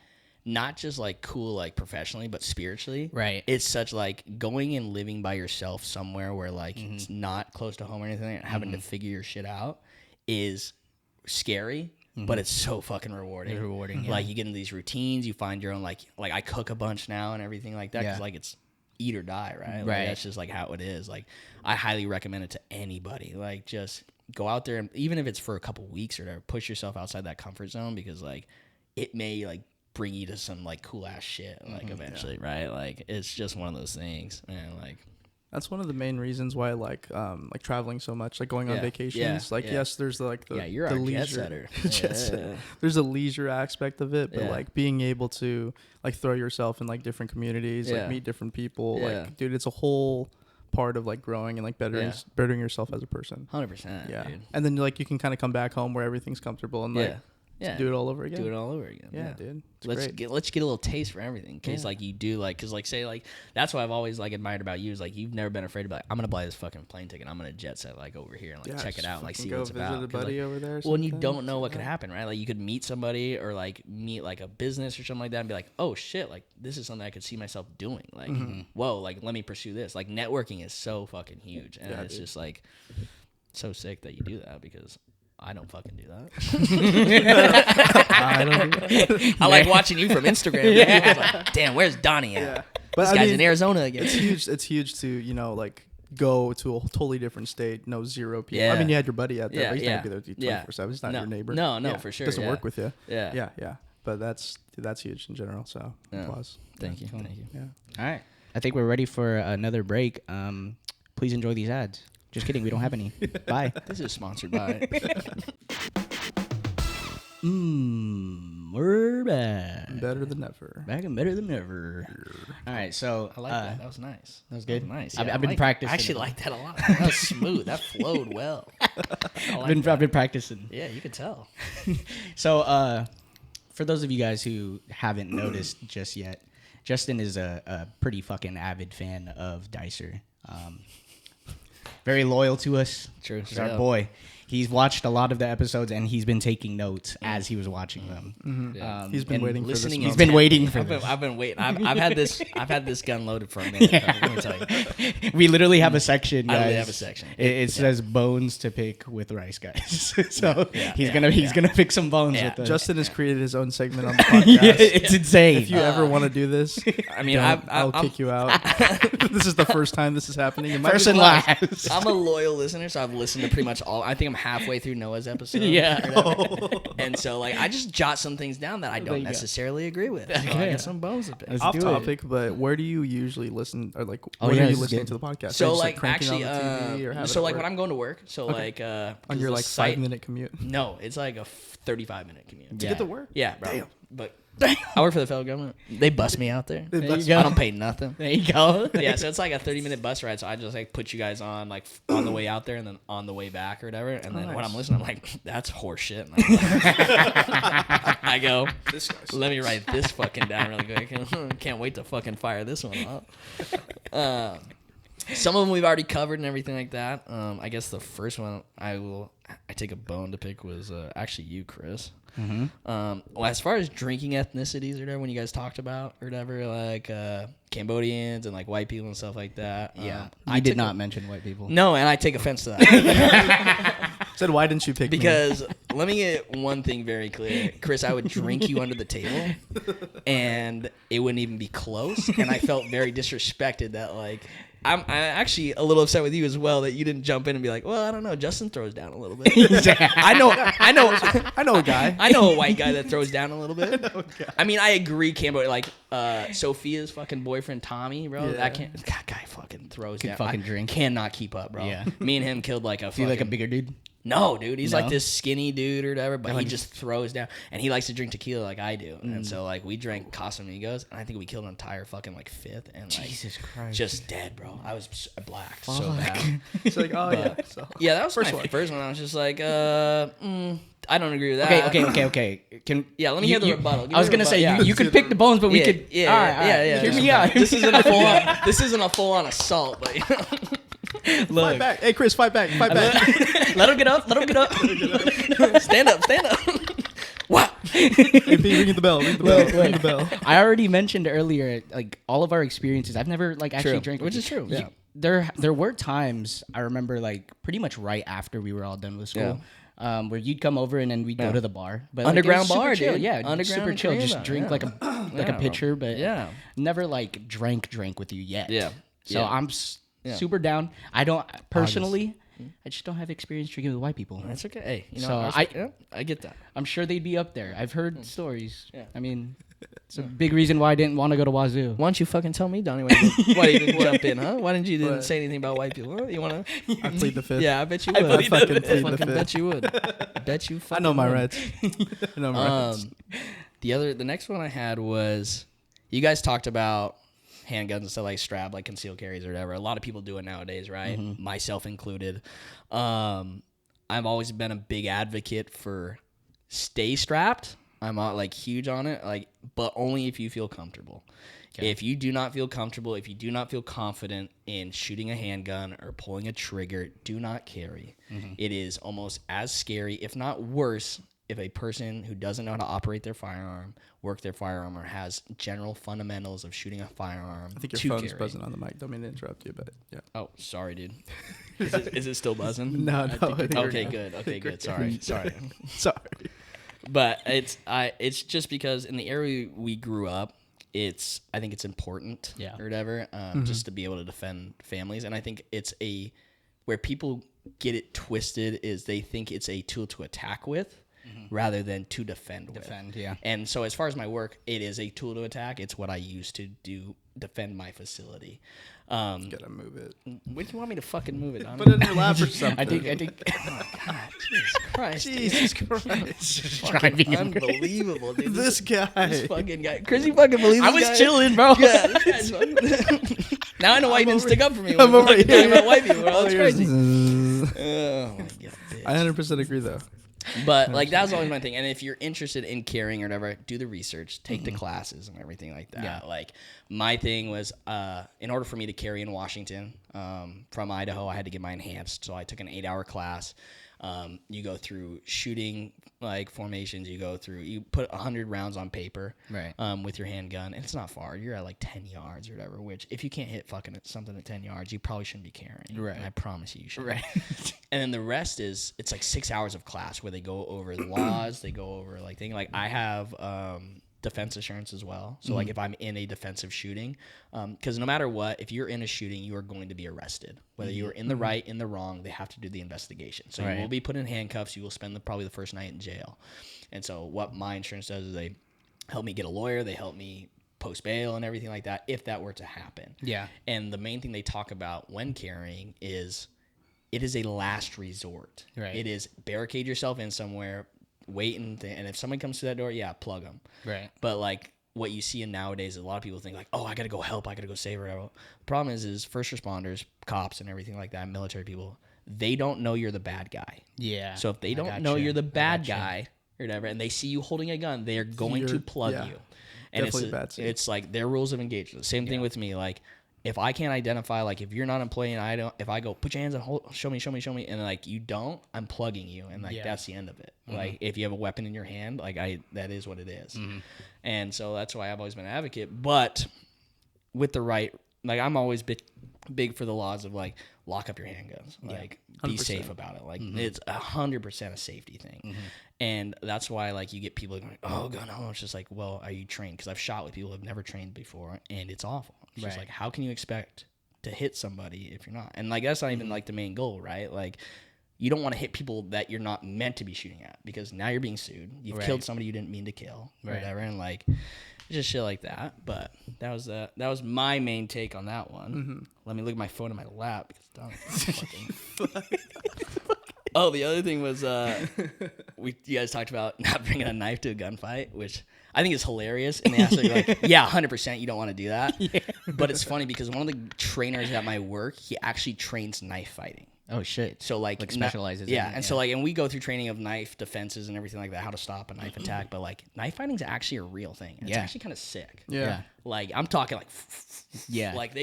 not just like cool, like professionally, but spiritually. Right. It's such like going and living by yourself somewhere where like it's not close to home or anything, and having to figure your shit out is scary. But it's so fucking rewarding. It's rewarding. Like you get into these routines, you find your own like I cook a bunch now and everything like that, because like it's eat or die, right? Like, that's just like how it is. Like I highly recommend it to anybody. Like just go out there, and even if it's for a couple weeks or whatever, push yourself outside that comfort zone, because like it may like bring you to some like cool ass shit like eventually, right? Like it's just one of those things, man. Like that's one of the main reasons why I like traveling so much, like going on vacations. Yes, there's like you're the a leisure. jet setter. There's a leisure aspect of it, but like being able to like throw yourself in like different communities, like meet different people, like dude, it's a whole part of like growing and like bettering yourself as a person. 100%. Yeah, dude. and then like you can kind of come back home where everything's comfortable and like. Do it all over again. Do it all over again. Yeah, dude. Let's get a little taste for everything, in case like you do like, because like say like that's what I've always like admired about you, is like you've never been afraid to be like, I'm gonna buy this fucking plane ticket, I'm gonna jet set like over here and like check it out and like see what it's about. Visit a buddy over there. Well, and you don't know what could happen, right? Like you could meet somebody or like meet like a business or something like that and be like, oh shit, like this is something I could see myself doing. Like whoa, like let me pursue this. Like networking is so fucking huge, and it's just like so sick that you do that, because I don't fucking do that. I don't do that. I like watching you from Instagram. Like, damn, where's Donnie at? But This guy's in Arizona again. It's huge to, like go to a totally different state, know zero people. I mean, you had your buddy out there, but he's not gonna be there 24/7. He's not your neighbor. No, for sure. Doesn't work with you. Yeah. But that's huge in general. So applause. Thank you. Yeah. All right. I think we're ready for another break. Please enjoy these ads. Just kidding. We don't have any. Bye. This is sponsored by. We're back. Better than ever. Back and better than ever. All right, so I like that. That was nice. That was good. That was nice. I've Yeah, been practicing. I actually like that a lot. That was smooth. That flowed well. I've been practicing. Yeah, you could tell. So, for those of you guys who haven't noticed just yet, Justyn is a pretty fucking avid fan of DYCR. Very loyal to us. True. He's our boy. He's watched a lot of the episodes and he's been taking notes as he was watching them. Mm-hmm. Yeah. He's been waiting for this moment. He's been waiting for this. I've been waiting. I've had this gun loaded for a minute. Yeah. Let me tell you. We literally have a section, guys. I literally have a section. It says bones to pick with rice, guys. So he's gonna pick some bones with us. Justyn has created his own segment on the podcast. Yeah, it's insane. If you ever want to do this, I mean, I'll kick you out. This is the first time this is happening. It might First be and the last. last. I'm a loyal listener, so I've listened to pretty much all. I think I'm halfway through Noah's episode. Yeah. or whatever. And so like I just jot some things down that I There don't you go. necessarily agree with. So I Okay. get some bones to pick. Let's Off do it. topic, but where do you usually listen, or like Oh, when yeah, are you this is listening good. to the podcast? So Are you just, like cranking actually, on the TV or having so it like work? when I'm going to work, so like on 'cause your the like site- 5-minute commute No, it's like a 35-minute commute. Yeah. get to work. Yeah, bro. Damn. But I work for the federal government. They bust me out there. They There you bust- go. I don't pay nothing. There you go. Yeah, so it's like a 30-minute bus ride. So I just like put you guys on like on the way out there and then on the way back or whatever. And then when nice. I'm listening, I'm like, that's horse shit. And I'm like, I go, let me write this fucking down really quick. Can't wait to fucking fire this one up. Some of them we've already covered and everything like that. I guess the first one I take a bone to pick was actually you, Chris. Mm-hmm. Well, as far as drinking ethnicities or whatever, when you guys talked about or whatever, like Cambodians and like white people and stuff like that. Yeah. I I did took not mention white people. No, and I take offense to that. Said, why didn't you pick me? Because let me get one thing very clear. Chris, I would drink you under the table and it wouldn't even be close. And I felt very disrespected that like I'm actually a little upset with you as well that you didn't jump in and be like, well, I don't know, Justyn throws down a little bit. I know I know a guy. I know a white guy that throws down a little bit. I mean, I agree, Cambodia. Like Sophia's fucking boyfriend Tommy, bro. Yeah. That guy fucking throws Could down. fucking drink. Cannot keep up, bro. Yeah. Me and him killed like a. Is he like a bigger dude? No, dude. He's No? like this skinny dude or whatever, but Oh, he he- just throws down, and he likes to drink tequila like I do. And so like we drank Casamigos, and I think we killed an entire fucking like fifth, and like Jesus Christ. just dead, bro. I was black so Fuck. bad. It's like, oh yeah. So. Yeah, that was First my one. first one. I was just like, I don't agree with that. Okay. Can Yeah, let me hear the rebuttal. Give I was me the gonna say rebuttal. you could pick the bones, but we could. Yeah, all right. yeah. Hear me out. This isn't a full on. This isn't a full on assault, but Fight Look, back. Hey, Chris, fight back. Fight back. let him get up. Let him get up. stand up. Wow. Hey, Pete, ring the bell. Ring the bell. Ring the bell. I already mentioned earlier, like all of our experiences. I've never like actually True. drank, Which with is you. true, yeah. There were times I remember like pretty much right after we were all done with school. Where you'd come over and then we'd go to the bar, but Underground like, it was super bar, chill. dude. Yeah, Underground super and chill. Korean Just bar, drink yeah. like a Yeah, pitcher, but Yeah. never like drank with you yet. Yeah. So Yeah. I'm super down. I don't personally. I just don't have experience drinking with white people. That's okay. Hey, you know, So I get that. I'm sure they'd be up there. I've heard stories. Yeah. I mean, it's a big reason why I didn't want to go to Wazoo. Why don't you fucking tell me, Donnie? Why you didn't jump in, huh? Why didn't you didn't say anything about white people? Huh? You wanna? I plead the fifth. Yeah, I bet you I would. believe I fucking that. plead the fucking fifth. bet you would. Bet you. I Fucking know my would. rights. I know my rights. The next one I had was you guys talked about handguns and stuff like strap, like concealed carries or whatever. A lot of people do it nowadays, right? Myself included. I've always been a big advocate for stay strapped. I'm not like huge on it, like, but only if you feel comfortable. Okay. If you do not feel comfortable, if you do not feel confident in shooting a handgun or pulling a trigger, do not carry. It is almost as scary, if not worse, if a person who doesn't know how to operate their firearm, work their firearm, or has general fundamentals of shooting a firearm. I think your to phone's carry. buzzing on the mic. Don't mean to interrupt you, but yeah. Oh, sorry, dude. Is it still buzzing? No, no. I think you're Okay, good. good. Okay, good. Sorry. Sorry. But it's just because in the area we grew up, I think it's important, or whatever, just to be able to defend families. And I think where people get it twisted is they think it's a tool to attack with, rather than to defend with. Yeah. And so as far as my work, it is a tool to attack. It's what I use to defend my facility. Gotta move it. Where do you want me to fucking move it? Put it in your lap or something. I think. Oh my God, Jesus Christ. Jesus Christ. Driving Unbelievable, dude. This guy. This fucking guy. Chris, you fucking believe this I was guy? chilling, bro. Yeah, this guy's fucking... Now I know why you didn't stick up for me. I'm over here. About white people, bro. That's crazy. I Oh my God, bitch. 100% agree, though. But like that was always my thing. And if you're interested in carrying or whatever, do the research, take the classes and everything like that. Yeah. Like my thing was, in order for me to carry in Washington, from Idaho, I had to get my enhanced. So I took an 8-hour class. You go through shooting like formations. You put 100 rounds on paper, Right. with your handgun. And it's not far. You're at like 10 yards or whatever. Which if you can't hit fucking something at 10 yards, you probably shouldn't be carrying. Right. And I promise you should. Right. And then the rest is it's like 6 hours of class where they go over the laws. They go over like things like I have defense assurance as well. So like if I'm in a defensive shooting, because no matter what, if you're in a shooting, you are going to be arrested. Whether you are in the right, in the wrong, they have to do the investigation. So you will be put in handcuffs. You will spend probably the first night in jail. And so what my insurance does is they help me get a lawyer. They help me post bail and everything like that if that were to happen. Yeah. And the main thing they talk about when carrying is it is a last resort. Right. It is barricade yourself in somewhere, wait, and if someone comes through that door, yeah, plug them. Right. But like what you see in nowadays, a lot of people think like, oh, I got to go help, I got to go save her. The problem is first responders, cops, and everything like that, military people, they don't know you're the bad guy. Yeah. So if they don't know you're the bad guy or whatever, and they see you holding a gun, they are going to plug you. And Definitely bad scene. it's like their rules of engagement. Same thing with me. Like if I can't identify, like if you're not employee and if I go put your hands on, show me, and like you don't, I'm plugging you, and like that's the end of it. Like if you have a weapon in your hand, like that is what it is. And so that's why I've always been an advocate. But with the right, like I'm always big for the laws of like lock up your handguns, like be safe about it. Like it's 100% a safety thing. And that's why like you get people going, oh, gun home. It's just like, well, are you trained? Because I've shot with people who have never trained before, and it's awful. It's just like, how can you expect to hit somebody if you're not? And like that's not even like the main goal, right? Like you don't want to hit people that you're not meant to be shooting at, because now you're being sued. You've killed somebody you didn't mean to kill, or whatever, and like just shit like that. But that was my main take on that one. Let me look at my phone in my lap because fucking. Oh, the other thing was you guys talked about not bringing a knife to a gunfight, which I think is hilarious. And they actually like, yeah, 100% you don't want to do that. Yeah. But it's funny because one of the trainers at my work, he actually trains knife fighting. Oh shit! So like specializes. Yeah, and so like, and we go through training of knife defenses and everything like that, how to stop a knife attack. But like, knife fighting is actually a real thing. And it's actually kind of sick. Yeah. Like I'm talking like, like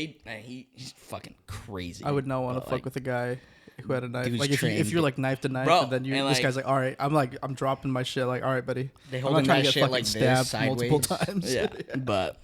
he's fucking crazy. I would not want to fuck with a guy who had a knife. Like if you're like knife to knife, bro, and then this like, guy's like, all right, I'm dropping my shit. Like, all right, buddy. They I'm not trying to get shit fucking like stabbed sideways. multiple times. Yeah. But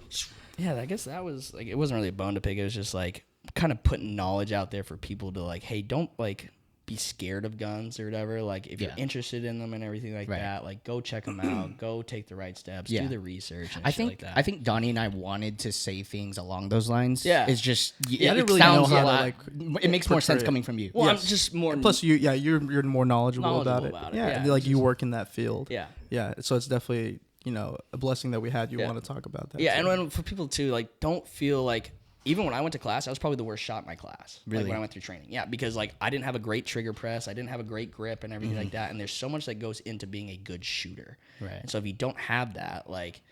yeah, I guess that was like, it wasn't really a bone to pick. It was just like kind of putting knowledge out there for people to like, hey, don't like be scared of guns or whatever. Like if you're interested in them and everything like that, like go check them out, go take the right steps, do the research and shit like that. I think Donnie and I wanted to say things along those lines. Yeah. It's just I didn't really know how to like. It makes more sense coming from you. Well, I'm just more. Plus, you're more knowledgeable about it. Yeah, like you work in that field. Yeah. Yeah. So it's definitely a blessing that we had you want to talk about that. Yeah, and for people too, like don't feel like. Even when I went to class, I was probably the worst shot in my class. Really? Like when I went through training. Yeah, because like I didn't have a great trigger press. I didn't have a great grip and everything like that. And there's so much that goes into being a good shooter. Right. And so if you don't have that, like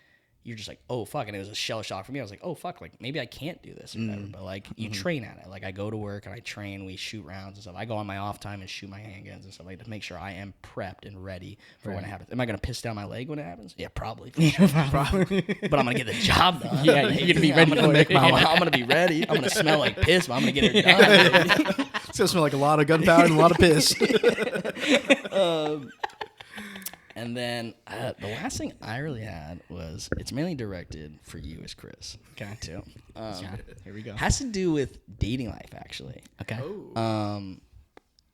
you're just like, oh fuck. And it was a shell shock for me. I was like, oh fuck, like maybe I can't do this or whatever. But like you train at it. Like I go to work and I train, we shoot rounds and stuff. I go on my off time and shoot my handguns and stuff like to make sure I am prepped and ready for when it happens. Am I gonna piss down my leg when it happens? Yeah, probably. Probably. But I'm gonna get the job done. Yeah, you're gonna be ready. I'm gonna be ready. I'm gonna smell like piss, but I'm gonna get it done. It's gonna smell like a lot of gunpowder and a lot of piss. And then the last thing I really had was, it's mainly directed for you as Chris. Okay, too. Here we go. Has to do with dating life, actually. Okay.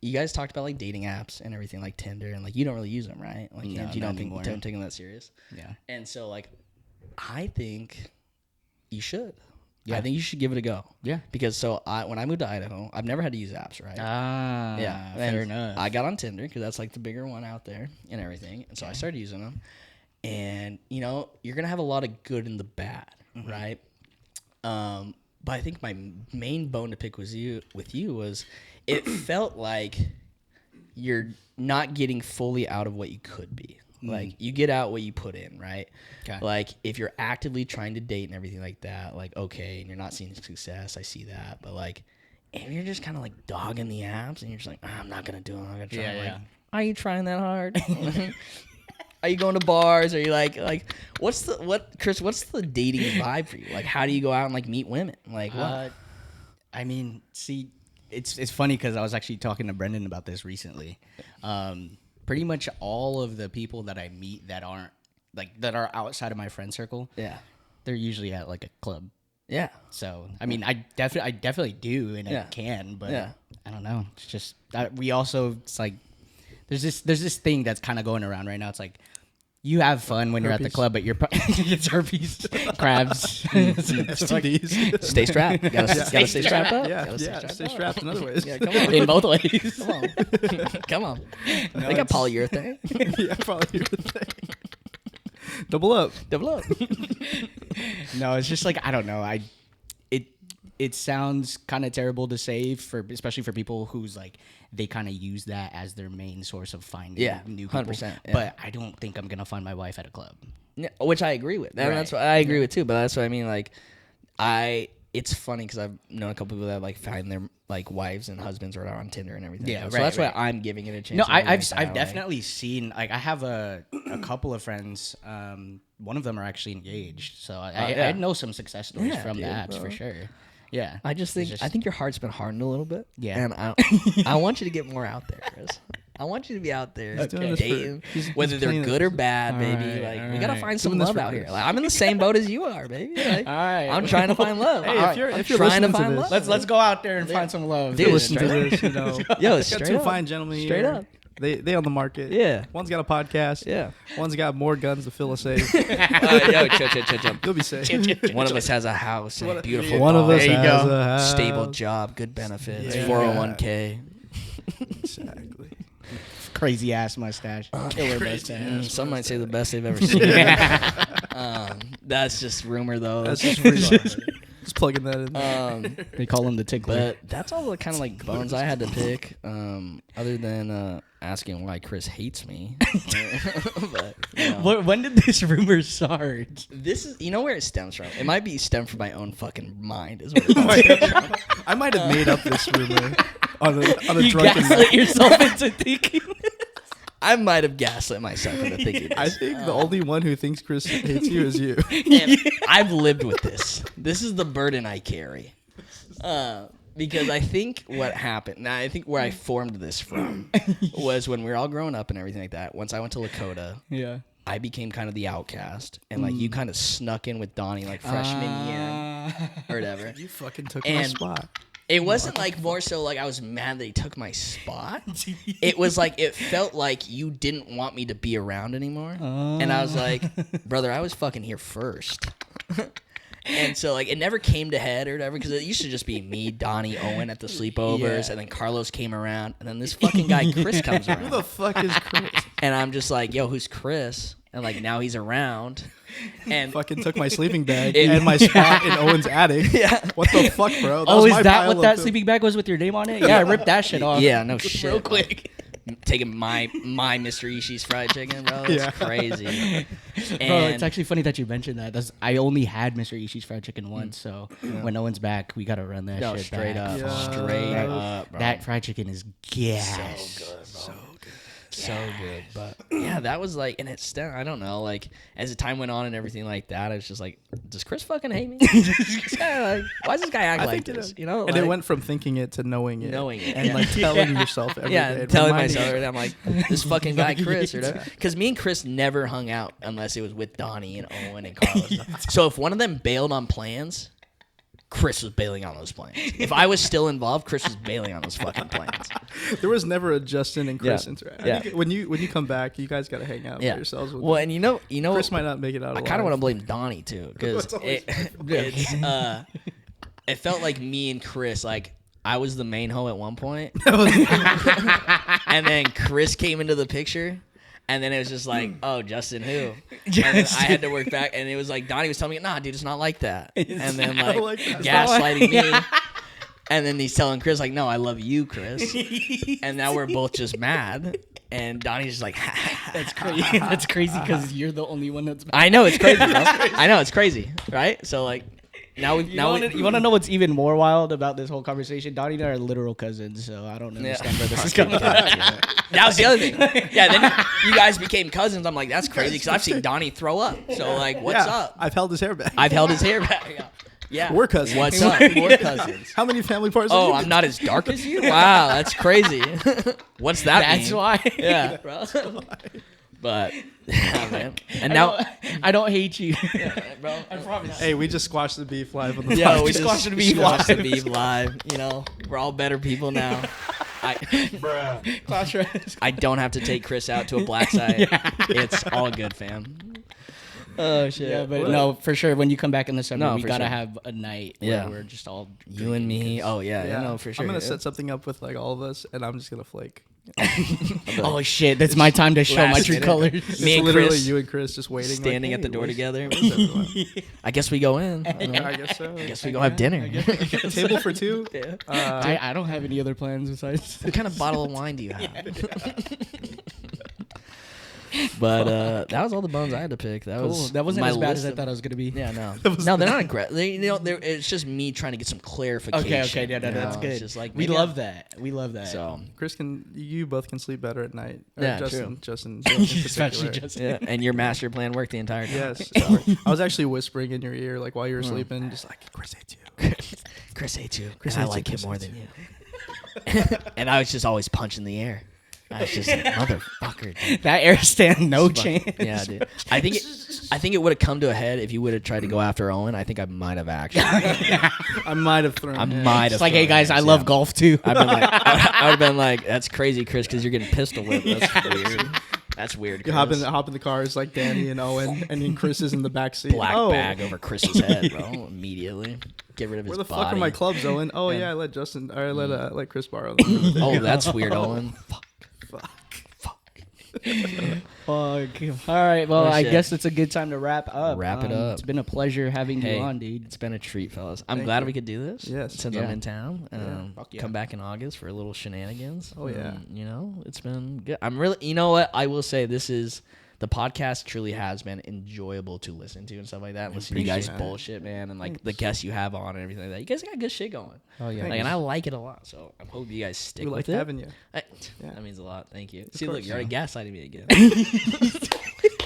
You guys talked about like dating apps and everything, like Tinder, and like you don't really use them, right? Like No, you not don't take them that serious. Yeah. And so like, I think you should. I think you should give it a go. Yeah. Because when I moved to Idaho, I've never had to use apps, right? Yeah. Fair enough. I got on Tinder because that's like the bigger one out there and everything. And so I started using them. And, you know, you're going to have a lot of good and the bad, right? But I think my main bone to pick with you was it felt like you're not getting fully out of what you could be. Like, you get out what you put in, right? Okay. Like, if you're actively trying to date and everything like that, like, okay, and you're not seeing success, I see that. But, like, if you're just kind of, like, dogging the apps and you're just like, I'm not going to do it. I'm not going to try. Yeah. Are you trying that hard? Are you going to bars? Are you, like, Chris, what's the dating vibe for you? Like, how do you go out and, like, meet women? Like, what? I mean, see, it's funny because I was actually talking to Brendan about this recently. Pretty much all of the people that I meet that aren't that are outside of my friend circle, they're usually at like a club. Yeah. So I mean, I definitely do, and I can, but I don't know. It's just we also it's like there's this thing that's kind of going around right now. It's like you have fun when you're at the club, but you're it's herpes, crabs, STDs. Stay strapped. Gotta stay strapped up. Yeah, stay strapped in other ways. Yeah, come on. In both ways. Come on. No, they got polyurethane. Yeah, polyurethane. Double up. No, it's just like I don't know. It sounds kind of terrible to say especially for people who's like they kind of use that as their main source of finding new people. 100%. Yeah. But I don't think I'm gonna find my wife at a club. Yeah, which I agree with. That's what I agree with too. But that's what I mean. Like, it's funny because I've known a couple people that like find their like wives and husbands are on Tinder and everything. Yeah, so that's why I'm giving it a chance. No, I've definitely seen like I have a couple of friends. One of them are actually engaged, so I know some success stories from the apps for sure. Yeah, I think your heart's been hardened a little bit. Yeah, and I want you to get more out there, Chris. I want you to be out there dating, whether they're good or bad, baby. Like we gotta find some love out here. Like I'm in the same boat as you are, baby. Like, all right, I'm trying to find love. Hey, if you're trying to find love, let's go out there and find some love. Dude, listen to this, you know. Yo, got two fine gentlemen here. Straight up. They on the market. Yeah. One's got a podcast. Yeah. One's got more guns to fill a safe. Yo, chill. You'll be safe. One of us has a house and a beautiful One dog. of us has a house. Stable job, good benefits, Yeah. 401k. Exactly. Crazy ass mustache. Killer mustache. Some might say the best they've ever seen. That's just rumor though. That's just rumor. Just plugging that in. They call him the tickler. But that's all the kind of like bones I had to pick. Other than asking why Chris hates me. But, you know. When did this rumor start? This is, you know where it stems from? It might be stemmed from my own fucking mind. Is what it stems from. I might have made up this rumor on a you drunken gaslit night. yourself into thinking. I might have gaslit myself into thinking this. I think the only one who thinks Chris hates you is you. And I've lived with this. This is the burden I carry. Because I think what happened, now I think where I formed this from was when we were all growing up and everything like that. Once I went to Lakota, I became kind of the outcast. And like you kind of snuck in with Donnie like freshman year or whatever. You fucking took my spot. It wasn't like more so like I was mad that he took my spot. It was like it felt like you didn't want me to be around anymore. And I was like, brother, I was fucking here first. And so like it never came to head or whatever because it used to just be me, Donnie, Owen at the sleepovers, and then Carlos came around, and then this fucking guy Chris comes around. Who the fuck is Chris? And I'm just like, yo, who's Chris? And like now he's around. And fucking took my sleeping bag and my spot in Owen's attic. Yeah. What the fuck, bro? That is that what that sleeping bag was with your name on it? Yeah, I ripped that shit off. Yeah, no shit. Real quick. Taking my Mr. Ishii's fried chicken, bro. It's crazy. Bro, it's actually funny that you mentioned that. I only had Mr. Ishii's fried chicken once, so when Owen's back, we gotta run that shit straight back. up. Yeah. Straight up, bro. That fried chicken is gas. So good, bro. So good. But yeah, that was like, and it's still, I don't know, like as the time went on and everything like that, I was just like, does Chris fucking hate me? Like, why does this guy act like this? You know, and like, it went from thinking it to knowing it, and like telling yourself every day. Telling myself every day. I'm like, this fucking guy Chris or whatever. Because me and Chris never hung out unless it was with Donnie and Owen and Carlos. So if one of them bailed on plans, Chris was bailing on those plans. If I was still involved, Chris was bailing on those fucking plans. There was never a Justin and Chris interaction. Yeah. When you come back, you guys got to hang out by yourselves. Well, and you know, Chris might not make it out. I kind of want to blame Donnie too, because it felt like me and Chris, like I was the main hoe at one point, and then Chris came into the picture. And then it was just like, oh, Justyn who? And then I had to work back, and it was like Donnie was telling me, nah, dude, it's not like that. And then like gaslighting me. And then he's telling Chris like, no, I love you, Chris. And now we're both just mad. And Donnie's just like, that's crazy. That's crazy because you're the only one that's mad. I know it's crazy, bro. I know it's crazy, right? So like. You want to know what's even more wild about this whole conversation? Donnie and I are literal cousins, so I don't understand where this is coming from. That was the other thing. Yeah, then you guys became cousins. I'm like, that's crazy because I've seen Donnie throw up. So like, what's up? I've held his hair back. Yeah. We're cousins. What's up? We're cousins. How many family parts? Oh, I'm not as dark as you? Wow, that's crazy. What's that That's mean? why. Yeah, bro. But yeah, man. And I don't hate you, bro. I promise. Hey, we just squashed the beef live on the Yeah, podcast. we just squashed the beef live. You know, we're all better people now. I don't have to take Chris out to a black site. Yeah. It's all good, fam. Oh shit! Yeah, but no, for sure. When you come back in the summer, we gotta have a night where we're just all you and me. Oh yeah, no, for sure. I'm gonna set something up with like all of us, and I'm just gonna flake. Oh shit! That's my time to show my true colors. Me and literally Chris, you and Chris just waiting, standing like, at the door together. I guess we go in. I guess so. I guess we go have dinner. Table for two. Yeah. I don't have any other plans besides. What kind of bottle of wine do you have? But that was all the bones I had to pick. That wasn't as bad as I thought it was gonna be. Yeah, no, they're not aggressive. It's just me trying to get some clarification. Okay, yeah, that's good. It's just like we love that. We love that. So Chris, you both can sleep better at night. Yeah, Justyn, especially Justyn. Yeah, and your master plan worked the entire time. Yes. So, I was actually whispering in your ear like while you were sleeping, just like Chris hates you. Chris hates you, and I like him more than you. And I was just always punching the air. I was just like, motherfucker, dude. That air stand, no chance. Yeah, dude. I think it would have come to a head if you would have tried to go after Owen. I think I might have actually. I might have thrown. It's like, hey guys, I love golf too. I would have been like, that's crazy, Chris, because you're getting pistol whipped. That's weird. That's weird. You hop in the car. It's like Danny and Owen, and then Chris is in the back seat. Black bag over Chris's head, bro. Immediately get rid of his body. Where the fuck are my clubs, Owen? Oh yeah, I let Chris borrow them. Oh, that's weird, Owen. Fuck. All right, well, I guess it's a good time to wrap up. Wrap it up. It's been a pleasure having you on, dude. It's been a treat, fellas. I'm glad we could do this. Yes. Since I'm in town. Come back in August for a little shenanigans. Oh yeah. It's been good. I'm really, you know what? I will say the podcast truly has been enjoyable to listen to and stuff like that. Listen to you guys bullshit, man, and like the guests you have on and everything like that. You guys got good shit going. Oh yeah. And I like it a lot. So I hope you guys stick with it. We like having you. That means a lot. Thank you. See, look, you're already gaslighting me again.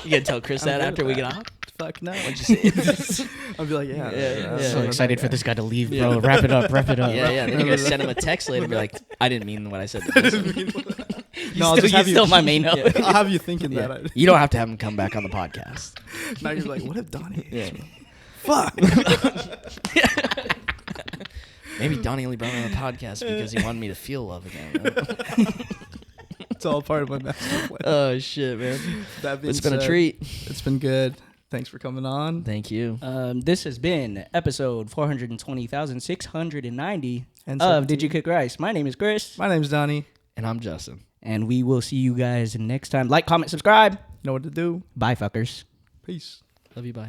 You gonna tell Chris that after we get off? Fuck no. What'd you say? I'll be like, yeah. So excited for this guy to leave, bro. Wrap it up. Yeah. Then you're gonna send him a text later and be like, I didn't mean what I said. No, I'll just have you my main note. I'll have you thinking that. You don't have to have him come back on the podcast. Now you're like, what if Donnie? Yeah. Fuck. Maybe Donnie only brought me on the podcast because he wanted me to feel love again. It's all part of my master plan. Oh shit, man! It's been a treat. It's been good. Thanks for coming on. Thank you. This has been episode 420,690 of Did You Cook Rice? My name is Chris. My name's Donnie. And I'm Justyn. And we will see you guys next time. Like, comment, subscribe. Know what to do. Bye, fuckers. Peace. Love you. Bye.